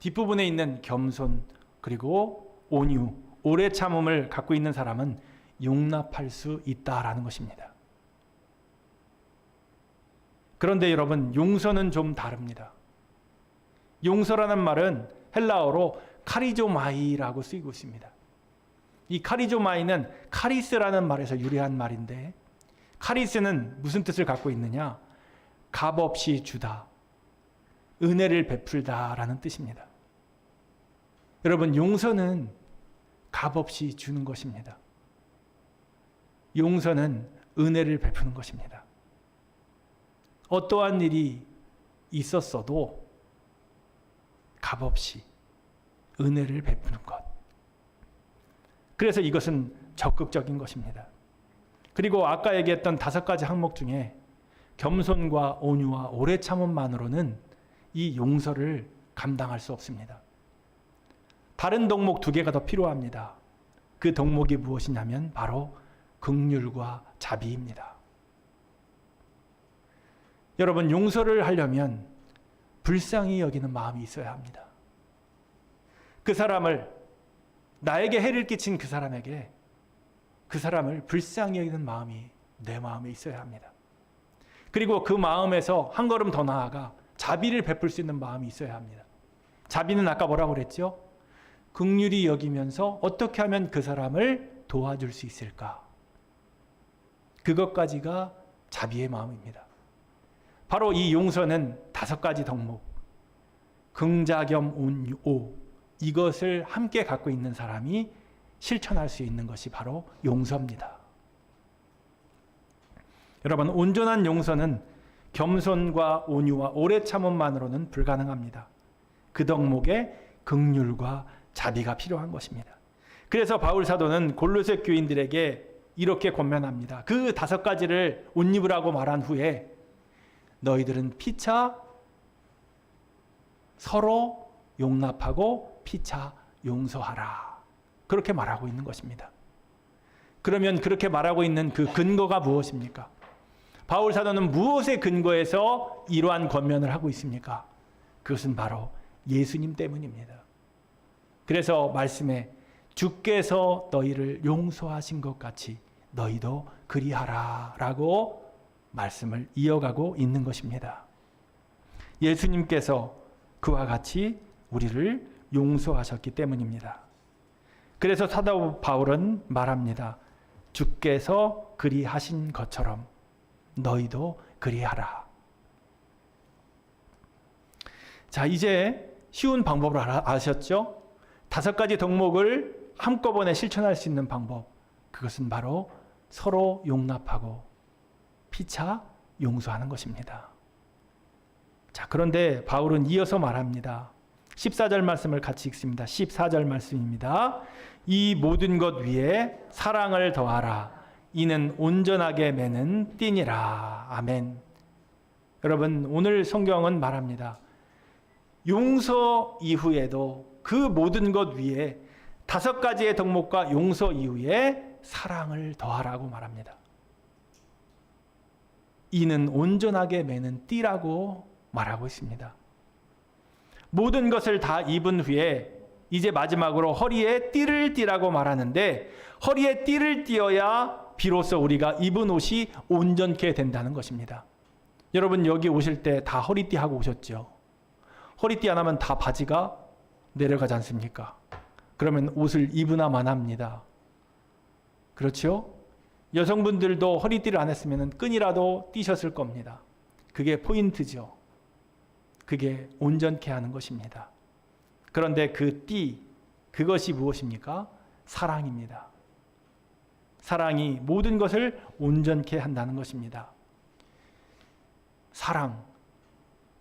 뒷부분에 있는 겸손 그리고 온유, 오래 참음을 갖고 있는 사람은 용납할 수 있다라는 것입니다. 그런데 여러분, 용서는 좀 다릅니다. 용서라는 말은 헬라어로 카리조마이라고 쓰이고 있습니다. 이 카리조마이는 카리스라는 말에서 유래한 말인데 카리스는 무슨 뜻을 갖고 있느냐? 값없이 주다, 은혜를 베풀다라는 뜻입니다. 여러분, 용서는 값없이 주는 것입니다. 용서는 은혜를 베푸는 것입니다. 어떠한 일이 있었어도 값없이 은혜를 베푸는 것. 그래서 이것은 적극적인 것입니다. 그리고 아까 얘기했던 다섯 가지 항목 중에 겸손과 온유와 오래 참음만으로는 이 용서를 감당할 수 없습니다. 다른 덕목 두 개가 더 필요합니다. 그 덕목이 무엇이냐면 바로 긍휼과 자비입니다. 여러분, 용서를 하려면 불쌍히 여기는 마음이 있어야 합니다. 그 사람을, 나에게 해를 끼친 그 사람에게 그 사람을 불쌍히 여기는 마음이 내 마음에 있어야 합니다. 그리고 그 마음에서 한 걸음 더 나아가 자비를 베풀 수 있는 마음이 있어야 합니다. 자비는 아까 뭐라고 그랬죠? 긍휼히 여기면서 어떻게 하면 그 사람을 도와줄 수 있을까? 그것까지가 자비의 마음입니다. 바로 이 용서는 다섯 가지 덕목, 긍자 겸 온유, 이것을 함께 갖고 있는 사람이 실천할 수 있는 것이 바로 용서입니다. 여러분, 온전한 용서는 겸손과 온유와 오래 참음만으로는 불가능합니다. 그 덕목에 긍휼과 자비가 필요한 것입니다. 그래서 바울 사도는 골로새 교인들에게 이렇게 권면합니다. 그 5가지를 옷 입으라고 말한 후에 너희들은 피차 서로 용납하고 피차 용서하라. 그렇게 말하고 있는 것입니다. 그러면 그렇게 말하고 있는 그 근거가 무엇입니까? 바울 사도는 무엇에 근거해서 이러한 권면을 하고 있습니까? 그것은 바로 예수님 때문입니다. 그래서 말씀에 주께서 너희를 용서하신 것 같이 너희도 그리하라 라고 말씀을 이어가고 있는 것입니다. 예수님께서 그와 같이 우리를 용서하셨기 때문입니다. 그래서 사도 바울은 말합니다. 주께서 그리하신 것처럼 너희도 그리하라. 자, 이제 쉬운 방법을 아셨죠? 5가지 덕목을 한꺼번에 실천할 수 있는 방법. 그것은 바로 서로 용납하고 피차 용서하는 것입니다. 자, 그런데 바울은 이어서 말합니다. 14절 말씀을 같이 읽습니다. 14절 말씀입니다. 이 모든 것 위에 사랑을 더하라. 이는 온전하게 매는 띠니라. 아멘. 여러분, 오늘 성경은 말합니다. 용서 이후에도 그 모든 것 위에 5가지의 덕목과 용서 이후에 사랑을 더하라고 말합니다. 이는 온전하게 매는 띠라고 말하고 있습니다. 모든 것을 다 입은 후에 이제 마지막으로 허리에 띠를 띠라고 말하는데, 허리에 띠를 띠어야 비로소 우리가 입은 옷이 온전케 된다는 것입니다. 여러분, 여기 오실 때 다 허리띠 하고 오셨죠? 허리띠 안 하면 다 바지가 내려가지 않습니까? 그러면 옷을 입으나 마나합니다. 그렇죠? 여성분들도 허리띠를 안 했으면 끈이라도 띠셨을 겁니다. 그게 포인트죠. 그게 온전케 하는 것입니다. 그런데 그 띠, 그것이 무엇입니까? 사랑입니다. 사랑이 모든 것을 온전케 한다는 것입니다. 사랑.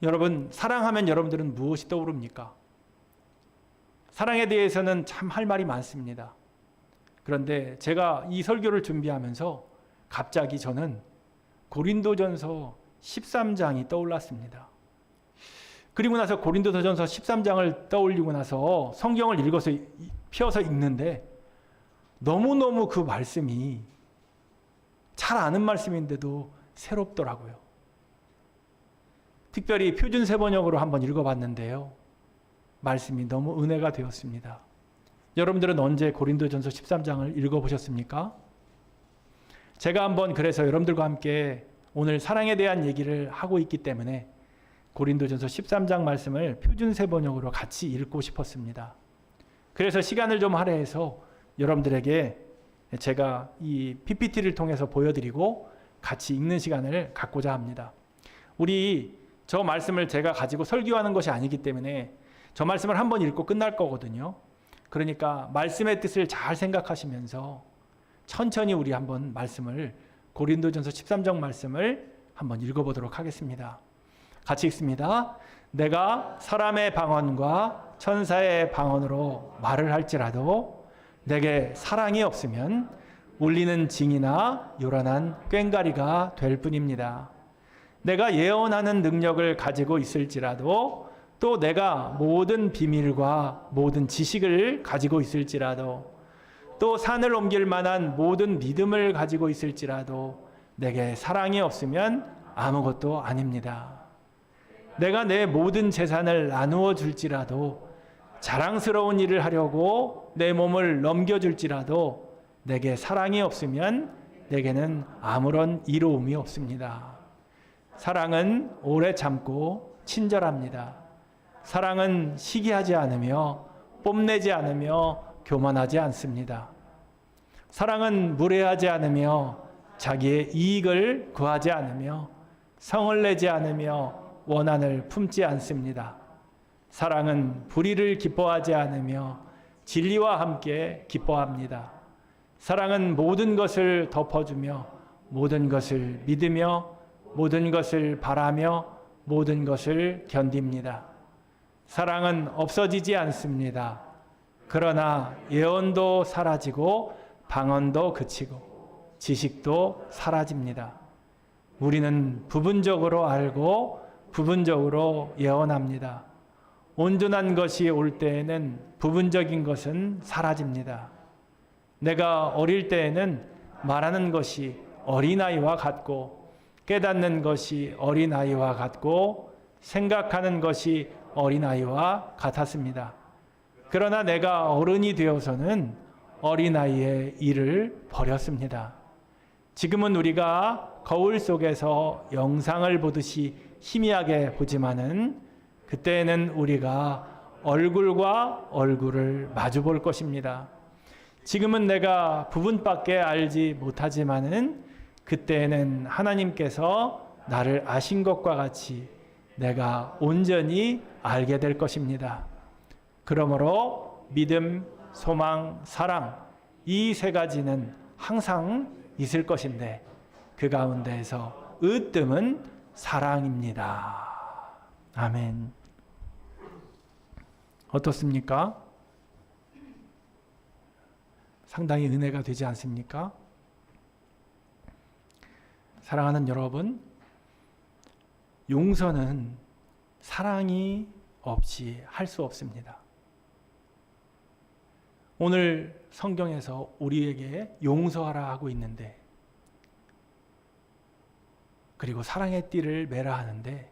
여러분, 사랑하면 여러분들은 무엇이 떠오릅니까? 사랑에 대해서는 참 할 말이 많습니다. 그런데 제가 이 설교를 준비하면서 갑자기 저는 고린도전서 13장이 떠올랐습니다. 그리고 나서 고린도전서 13장을 떠올리고 나서 성경을 읽어서 펴서 읽는데 너무너무 그 말씀이 잘 아는 말씀인데도 새롭더라고요. 특별히 표준세 번역으로 한번 읽어봤는데요. 말씀이 너무 은혜가 되었습니다. 여러분들은 언제 고린도전서 13장을 읽어보셨습니까? 제가 한번 그래서 여러분들과 함께 오늘 사랑에 대한 얘기를 하고 있기 때문에 고린도전서 13장 말씀을 표준세 번역으로 같이 읽고 싶었습니다. 그래서 시간을 좀 할애해서 여러분들에게 제가 이 PPT를 통해서 보여드리고 같이 읽는 시간을 갖고자 합니다. 우리 저 말씀을 제가 가지고 설교하는 것이 아니기 때문에 저 말씀을 한번 읽고 끝날 거거든요. 그러니까 말씀의 뜻을 잘 생각하시면서 천천히 우리 한번 말씀을 고린도전서 13장 말씀을 한번 읽어보도록 하겠습니다. 같이 읽습니다. 내가 사람의 방언과 천사의 방언으로 말을 할지라도 내게 사랑이 없으면 울리는 징이나 요란한 꽹과리가 될 뿐입니다. 내가 예언하는 능력을 가지고 있을지라도 또 내가 모든 비밀과 모든 지식을 가지고 있을지라도 또 산을 옮길 만한 모든 믿음을 가지고 있을지라도 내게 사랑이 없으면 아무것도 아닙니다. 내가 내 모든 재산을 나누어 줄지라도 자랑스러운 일을 하려고 내 몸을 넘겨줄지라도 내게 사랑이 없으면 내게는 아무런 이로움이 없습니다. 사랑은 오래 참고 친절합니다. 사랑은 시기하지 않으며 뽐내지 않으며 교만하지 않습니다. 사랑은 무례하지 않으며 자기의 이익을 구하지 않으며 성을 내지 않으며 원한을 품지 않습니다. 사랑은 불의를 기뻐하지 않으며 진리와 함께 기뻐합니다. 사랑은 모든 것을 덮어주며 모든 것을 믿으며 모든 것을 바라며 모든 것을 견딥니다. 사랑은 없어지지 않습니다. 그러나 예언도 사라지고 방언도 그치고 지식도 사라집니다. 우리는 부분적으로 알고 부분적으로 예언합니다. 온전한 것이 올 때에는 부분적인 것은 사라집니다. 내가 어릴 때에는 말하는 것이 어린아이와 같고 깨닫는 것이 어린아이와 같고 생각하는 것이 어린아이와 같았습니다. 그러나 내가 어른이 되어서는 어린아이의 일을 버렸습니다. 지금은 우리가 거울 속에서 영상을 보듯이 희미하게 보지만은 그때에는 우리가 얼굴과 얼굴을 마주 볼 것입니다. 지금은 내가 부분밖에 알지 못하지만은 그때에는 하나님께서 나를 아신 것과 같이 내가 온전히 알게 될 것입니다. 그러므로 믿음, 소망, 사랑 이 세 가지는 항상 있을 것인데 그 가운데에서 으뜸은 사랑입니다. 아멘. 어떻습니까? 상당히 은혜가 되지 않습니까? 사랑하는 여러분, 용서는 사랑이 없이 할 수 없습니다. 오늘 성경에서 우리에게 용서하라 하고 있는데, 그리고 사랑의 띠를 매라 하는데,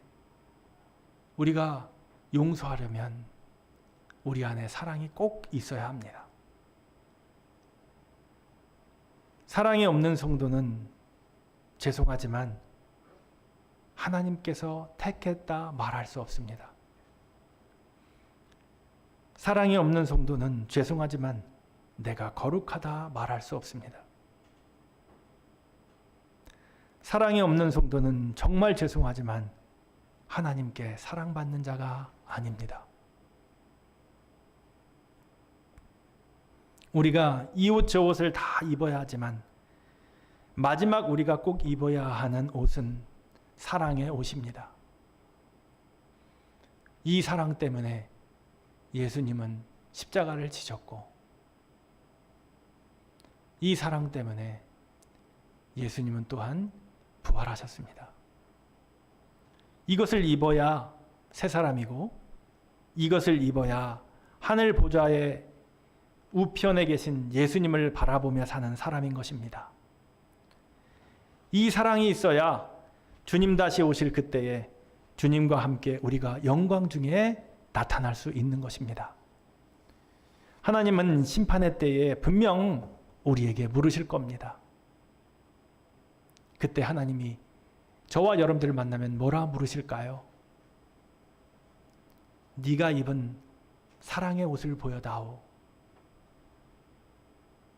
우리가 용서하려면 우리 안에 사랑이 꼭 있어야 합니다. 사랑이 없는 성도는 죄송하지만 하나님께서 택했다 말할 수 없습니다. 사랑이 없는 성도는 죄송하지만 내가 거룩하다 말할 수 없습니다. 사랑이 없는 성도는 정말 죄송하지만 하나님께 사랑받는 자가 아닙니다. 우리가 이 옷 저 옷을 다 입어야 하지만 마지막 우리가 꼭 입어야 하는 옷은 사랑의 옷입니다. 이 사랑 때문에 예수님은 십자가를 지셨고, 이 사랑 때문에 예수님은 또한 부활하셨습니다. 이것을 입어야 새 사람이고, 이것을 입어야 하늘 보좌의 우편에 계신 예수님을 바라보며 사는 사람인 것입니다. 이 사랑이 있어야 주님 다시 오실 그때에 주님과 함께 우리가 영광 중에 나타날 수 있는 것입니다. 하나님은 심판의 때에 분명 우리에게 물으실 겁니다. 그때 하나님이 저와 여러분들을 만나면 뭐라 물으실까요? 네가 입은 사랑의 옷을 보여다오.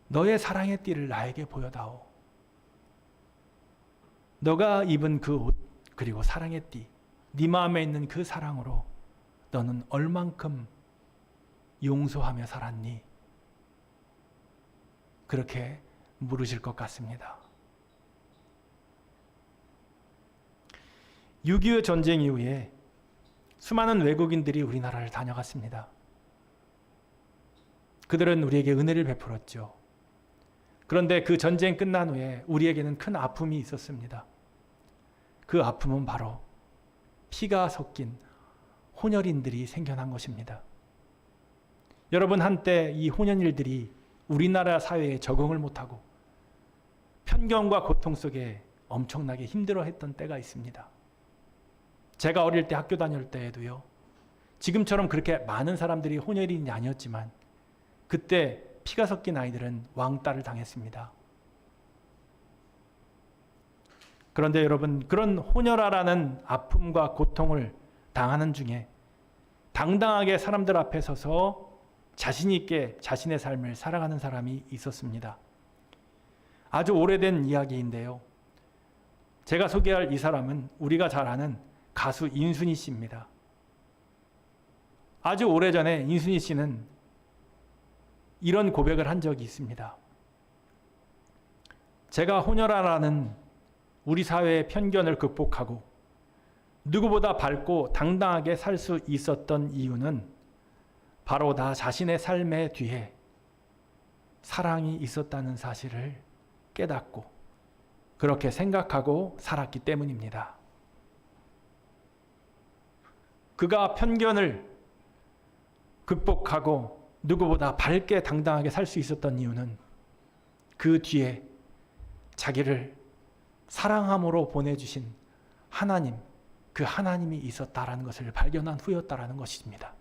너의 사랑의 띠를 나에게 보여다오. 너가 입은 그 옷, 그리고 사랑의 띠, 네 마음에 있는 그 사랑으로 너는 얼만큼 용서하며 살았니? 그렇게 물으실 것 같습니다. 6.25 전쟁 이후에 수많은 외국인들이 우리나라를 다녀갔습니다. 그들은 우리에게 은혜를 베풀었죠. 그런데 그 전쟁 끝난 후에 우리에게는 큰 아픔이 있었습니다. 그 아픔은 바로 피가 섞인 혼혈인들이 생겨난 것입니다. 여러분, 한때 이 혼혈인들이 우리나라 사회에 적응을 못하고 편견과 고통 속에 엄청나게 힘들어했던 때가 있습니다. 제가 어릴 때 학교 다닐 때에도요, 지금처럼 그렇게 많은 사람들이 혼혈인이 아니었지만 그때 피가 섞인 아이들은 왕따를 당했습니다. 그런데 여러분, 그런 혼혈아라는 아픔과 고통을 당하는 중에 당당하게 사람들 앞에 서서 자신 있게 자신의 삶을 살아가는 사람이 있었습니다. 아주 오래된 이야기인데요. 제가 소개할 이 사람은 우리가 잘 아는 가수 인순이 씨입니다. 아주 오래전에 인순이 씨는 이런 고백을 한 적이 있습니다. 제가 혼혈아라는 우리 사회의 편견을 극복하고 누구보다 밝고 당당하게 살 수 있었던 이유는 바로 나 자신의 삶의 뒤에 사랑이 있었다는 사실을 깨닫고 그렇게 생각하고 살았기 때문입니다. 그가 편견을 극복하고 누구보다 밝게 당당하게 살 수 있었던 이유는 그 뒤에 자기를 사랑함으로 보내주신 하나님, 그 하나님이 있었다라는 것을 발견한 후였다라는 것입니다.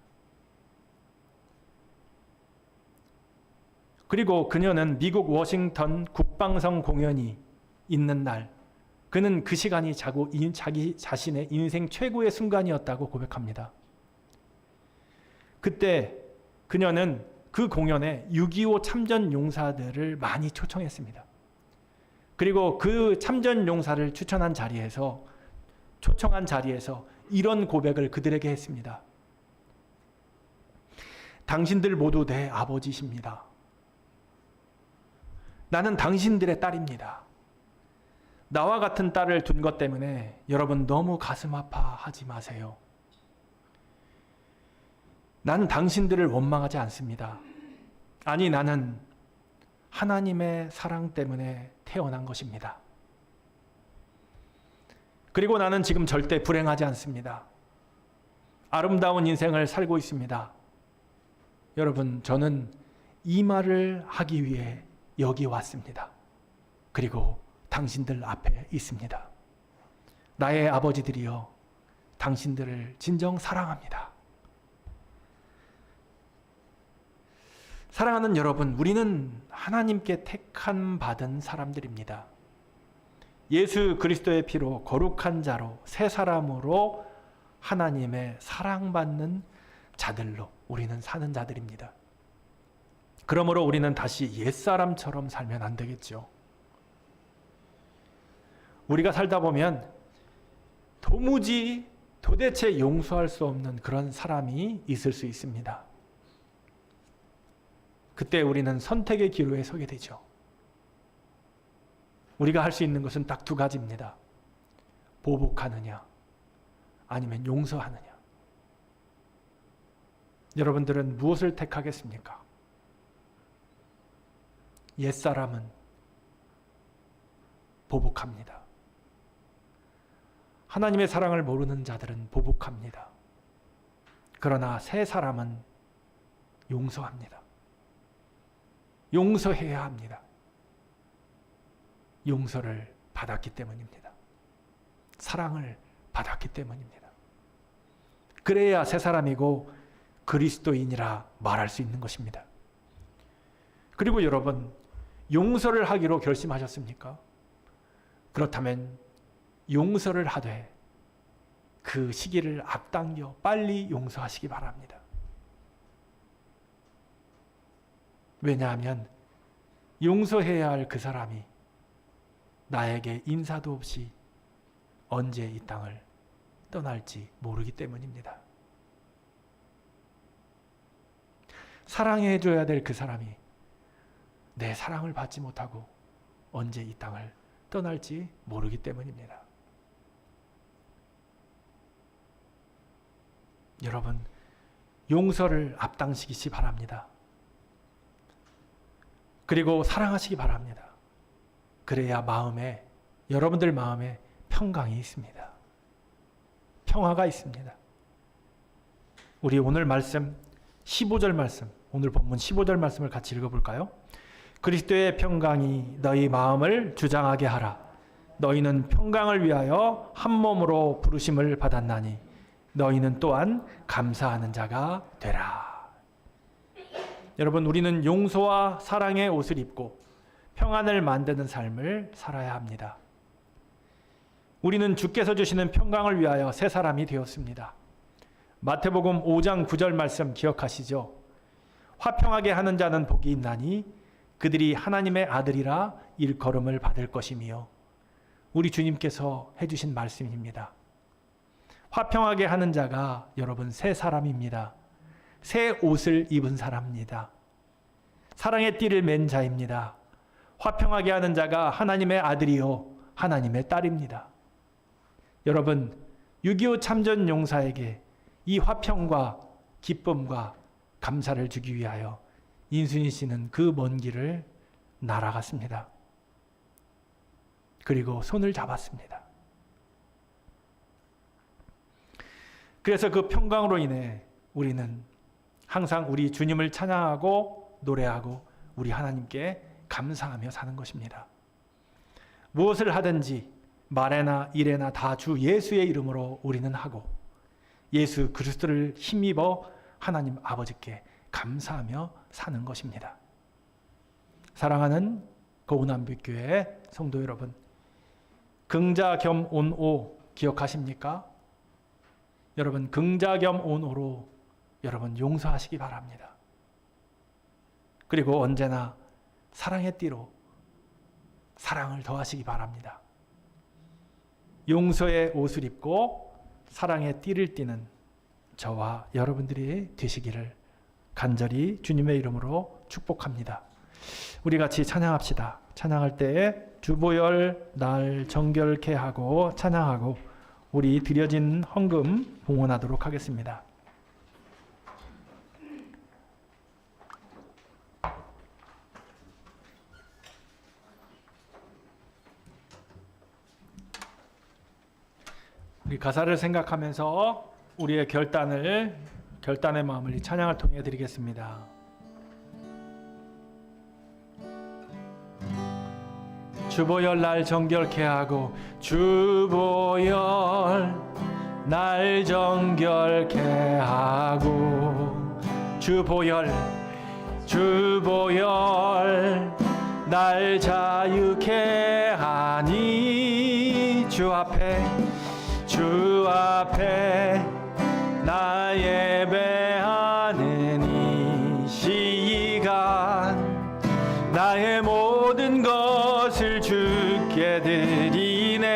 그리고 그녀는 미국 워싱턴 국방성 공연이 있는 날, 그는 그 시간이 자기 자신의 인생 최고의 순간이었다고 고백합니다. 그때 그녀는 그 공연에 6.25 참전 용사들을 많이 초청했습니다. 그리고 그 참전 용사를 초청한 자리에서 이런 고백을 그들에게 했습니다. 당신들 모두 내 아버지십니다. 나는 당신들의 딸입니다. 나와 같은 딸을 둔 것 때문에 여러분 너무 가슴 아파하지 마세요. 나는 당신들을 원망하지 않습니다. 아니, 나는 하나님의 사랑 때문에 태어난 것입니다. 그리고 나는 지금 절대 불행하지 않습니다. 아름다운 인생을 살고 있습니다. 여러분, 저는 이 말을 하기 위해 여기 왔습니다. 그리고 당신들 앞에 있습니다. 나의 아버지들이여, 당신들을 진정 사랑합니다. 사랑하는 여러분, 우리는 하나님께 택함 받은 사람들입니다. 예수 그리스도의 피로 거룩한 자로 새 사람으로 하나님의 사랑받는 자들로 우리는 사는 자들입니다. 그러므로 우리는 다시 옛사람처럼 살면 안 되겠죠. 우리가 살다 보면 도대체 용서할 수 없는 그런 사람이 있을 수 있습니다. 그때 우리는 선택의 기로에 서게 되죠. 우리가 할 수 있는 것은 딱 두 가지입니다. 보복하느냐, 아니면 용서하느냐. 여러분들은 무엇을 택하겠습니까? 옛사람은 보복합니다. 하나님의 사랑을 모르는 자들은 보복합니다. 그러나 새 사람은 용서합니다. 용서해야 합니다. 용서를 받았기 때문입니다. 사랑을 받았기 때문입니다. 그래야 새 사람이고 그리스도인이라 말할 수 있는 것입니다. 그리고 여러분, 용서를 하기로 결심하셨습니까? 그렇다면 용서를 하되 그 시기를 앞당겨 빨리 용서하시기 바랍니다. 왜냐하면 용서해야 할 그 사람이 나에게 인사도 없이 언제 이 땅을 떠날지 모르기 때문입니다. 사랑해줘야 될 그 사람이 내 사랑을 받지 못하고 언제 이 땅을 떠날지 모르기 때문입니다. 여러분, 용서를 앞당기시기 바랍니다. 그리고 사랑하시기 바랍니다. 그래야 여러분들 마음에 평강이 있습니다. 평화가 있습니다. 우리 오늘 말씀 15절 말씀, 오늘 본문 15절 말씀을 같이 읽어볼까요? 그리스도의 평강이 너희 마음을 주장하게 하라. 너희는 평강을 위하여 한 몸으로 부르심을 받았나니 너희는 또한 감사하는 자가 되라. 여러분, 우리는 용서와 사랑의 옷을 입고 평안을 만드는 삶을 살아야 합니다. 우리는 주께서 주시는 평강을 위하여 새 사람이 되었습니다. 마태복음 5장 9절 말씀 기억하시죠? 화평하게 하는 자는 복이 있나니 그들이 하나님의 아들이라 일컬음을 받을 것이며, 우리 주님께서 해주신 말씀입니다. 화평하게 하는 자가 여러분 새 사람입니다. 새 옷을 입은 사람입니다. 사랑의 띠를 맨 자입니다. 화평하게 하는 자가 하나님의 아들이요 하나님의 딸입니다. 여러분, 6.25 참전 용사에게 이 화평과 기쁨과 감사를 주기 위하여 인순이 씨는 그 먼 길을 날아갔습니다. 그리고 손을 잡았습니다. 그래서 그 평강으로 인해 우리는 항상 우리 주님을 찬양하고 노래하고 우리 하나님께 감사하며 사는 것입니다. 무엇을 하든지 말에나 일에나 다 주 예수의 이름으로 우리는 하고 예수 그리스도를 힘입어 하나님 아버지께 감사하며 사는 것입니다. 사랑하는 거운한빛교회 성도 여러분, 긍자 겸 온오 기억하십니까? 여러분, 긍자 겸 온오로 여러분 용서하시기 바랍니다. 그리고 언제나 사랑의 띠로 사랑을 더하시기 바랍니다. 용서의 옷을 입고 사랑의 띠를 띠는 저와 여러분들이 되시기를 간절히 주님의 이름으로 축복합니다. 우리 같이 찬양합시다. 찬양할 때에 주보열 날 정결케 하고 찬양하고 우리 드려진 헌금 봉헌하도록 하겠습니다. 우리 가사를 생각하면서 우리의 결단의 마음을 이 찬양을 통해 드리겠습니다. 주보열 날 정결케 하고 주보열 날 정결케 하고 주보열 날 자유케 하니 주 앞에 나 예배하는 이 시간 나의 모든 것을 주께 드리네.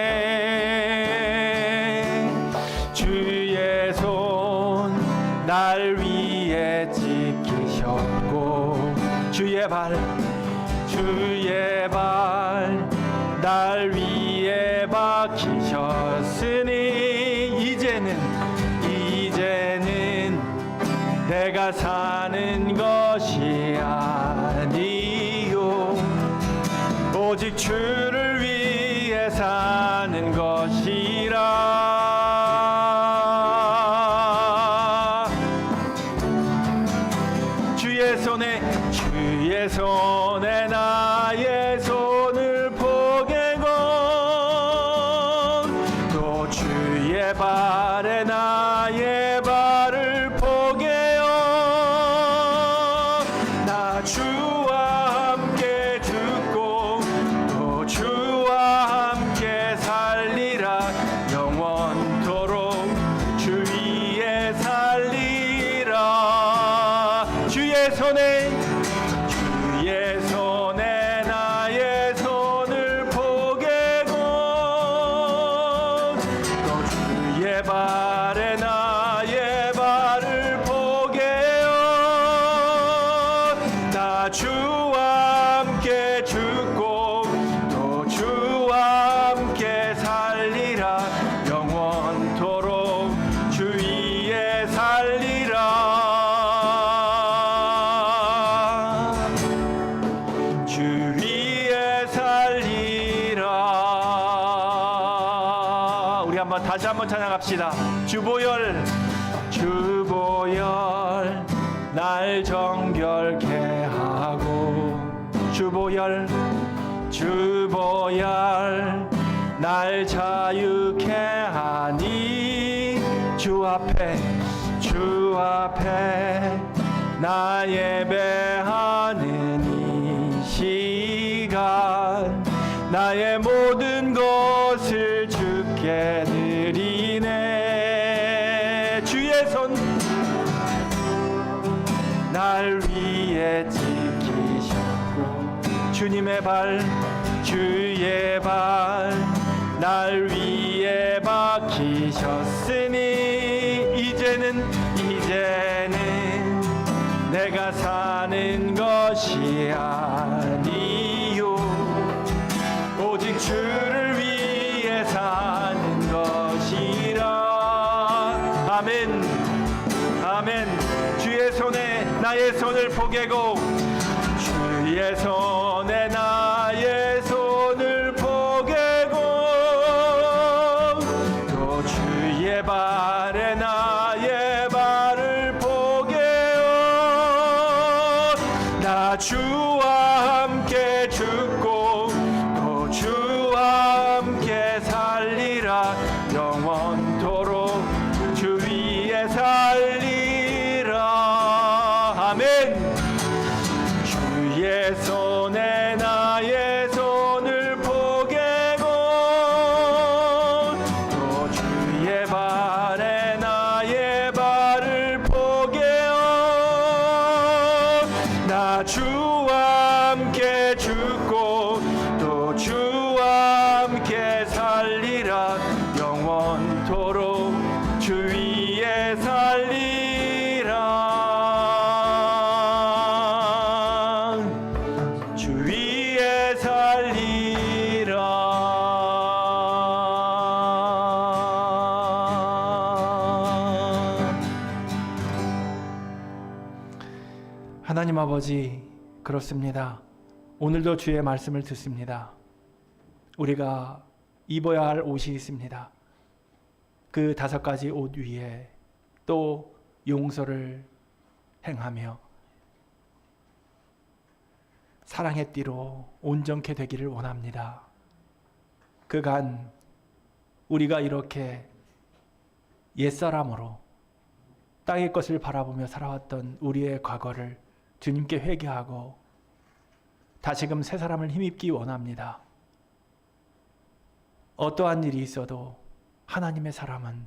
주의 손 날 위에 지키셨고 주의 발 날 위에 박히셨으니 이제는 내가 사는 것이 아니요 오직 주를 위해 사는 것이라. 주의 손에 나의 손을 포개고 또 주의 발에 나의 발을 포개어 나 주와 함께 죽고 또 주와 함께 살리라. 영원토록 주 위에 살리라. 주의 손에 나의 손을 포개고 또 주의 발에 나의 발을 포개어 나 주와 함께 죽고 또 주와 함께 살리라. 영원토록 주 위에 살리라. 주 위에 살리라. 우리 다시 한번 찬양합시다. 주보열 날 정결케 하고 주보열 날 자유케 하니 주 앞에 나 예배하는 이 시간 나의 모든 것을 주께 드리네. 주의 손 날 위에 지키셨고 주의 발 날 위에 박히셨으니 이제는 내가 사는 것이 게 아니요 오직 주를 위해 사는 것이라. 아멘. 아멘. 주의 손에 나의 손을 포개고 주의 손에 나의 손을 포개고 또 주의 발에 나의 발을 포개어 나 주와 함께 죽고 또 주와 함께 살리라. 영원토록 주 위에 살리라. 아멘. 주의 손에 나의 손을 포개고 또 주의 발에 나의 발을 포개어 나 주와 함께 죽고 또 주와 함께 살리라. 영원토록 주 위에 살리라. 주 위에 살리라. 하나님 아버지, 그렇습니다. 오늘도 주의 말씀을 듣습니다. 우리가 입어야 할 옷이 있습니다. 그 5가지 옷 위에 또 용서를 행하며 사랑의 띠로 온전케 되기를 원합니다. 그간 우리가 이렇게 옛사람으로 땅의 것을 바라보며 살아왔던 우리의 과거를 주님께 회개하고 다시금 새 사람을 힘입기 원합니다. 어떠한 일이 있어도 하나님의 사람은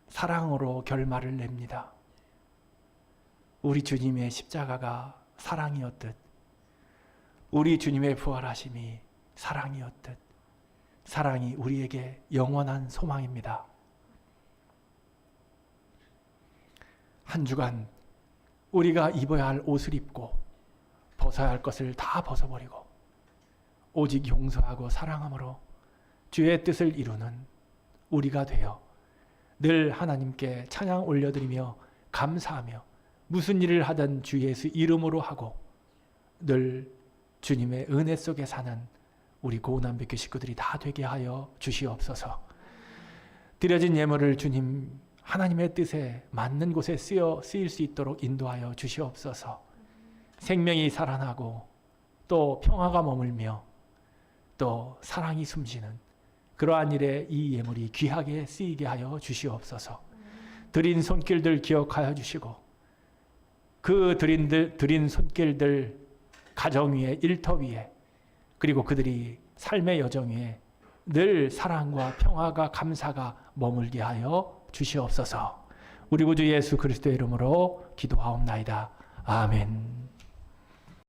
사랑으로 결말을 냅니다. 우리 주님의 십자가가 사랑이었듯 우리 주님의 부활하심이 사랑이었듯 사랑이 우리에게 영원한 소망입니다. 한 주간 우리가 입어야 할 옷을 입고 벗어야 할 것을 다 벗어버리고 오직 용서하고 사랑함으로 주의 뜻을 이루는 우리가 되어 늘 하나님께 찬양 올려드리며 감사하며 무슨 일을 하든 주 예수 이름으로 하고 늘 주님의 은혜 속에 사는 우리 고난백교 식구들이 다 되게 하여 주시옵소서. 드려진 예물을 주님 하나님의 뜻에 맞는 곳에 쓰일 수 있도록 인도하여 주시옵소서. 생명이 살아나고 또 평화가 머물며 또 사랑이 숨쉬는 그러한 일에 이 예물이 귀하게 쓰이게 하여 주시옵소서. 드린 손길들 기억하여 주시고 그 드린 손길들 가정 위에 일터 위에 그리고 그들이 삶의 여정 위에 늘 사랑과 평화가 감사가 머물게 하여 주시옵소서. 우리 구주 예수 그리스도의 이름으로 기도하옵나이다. 아멘.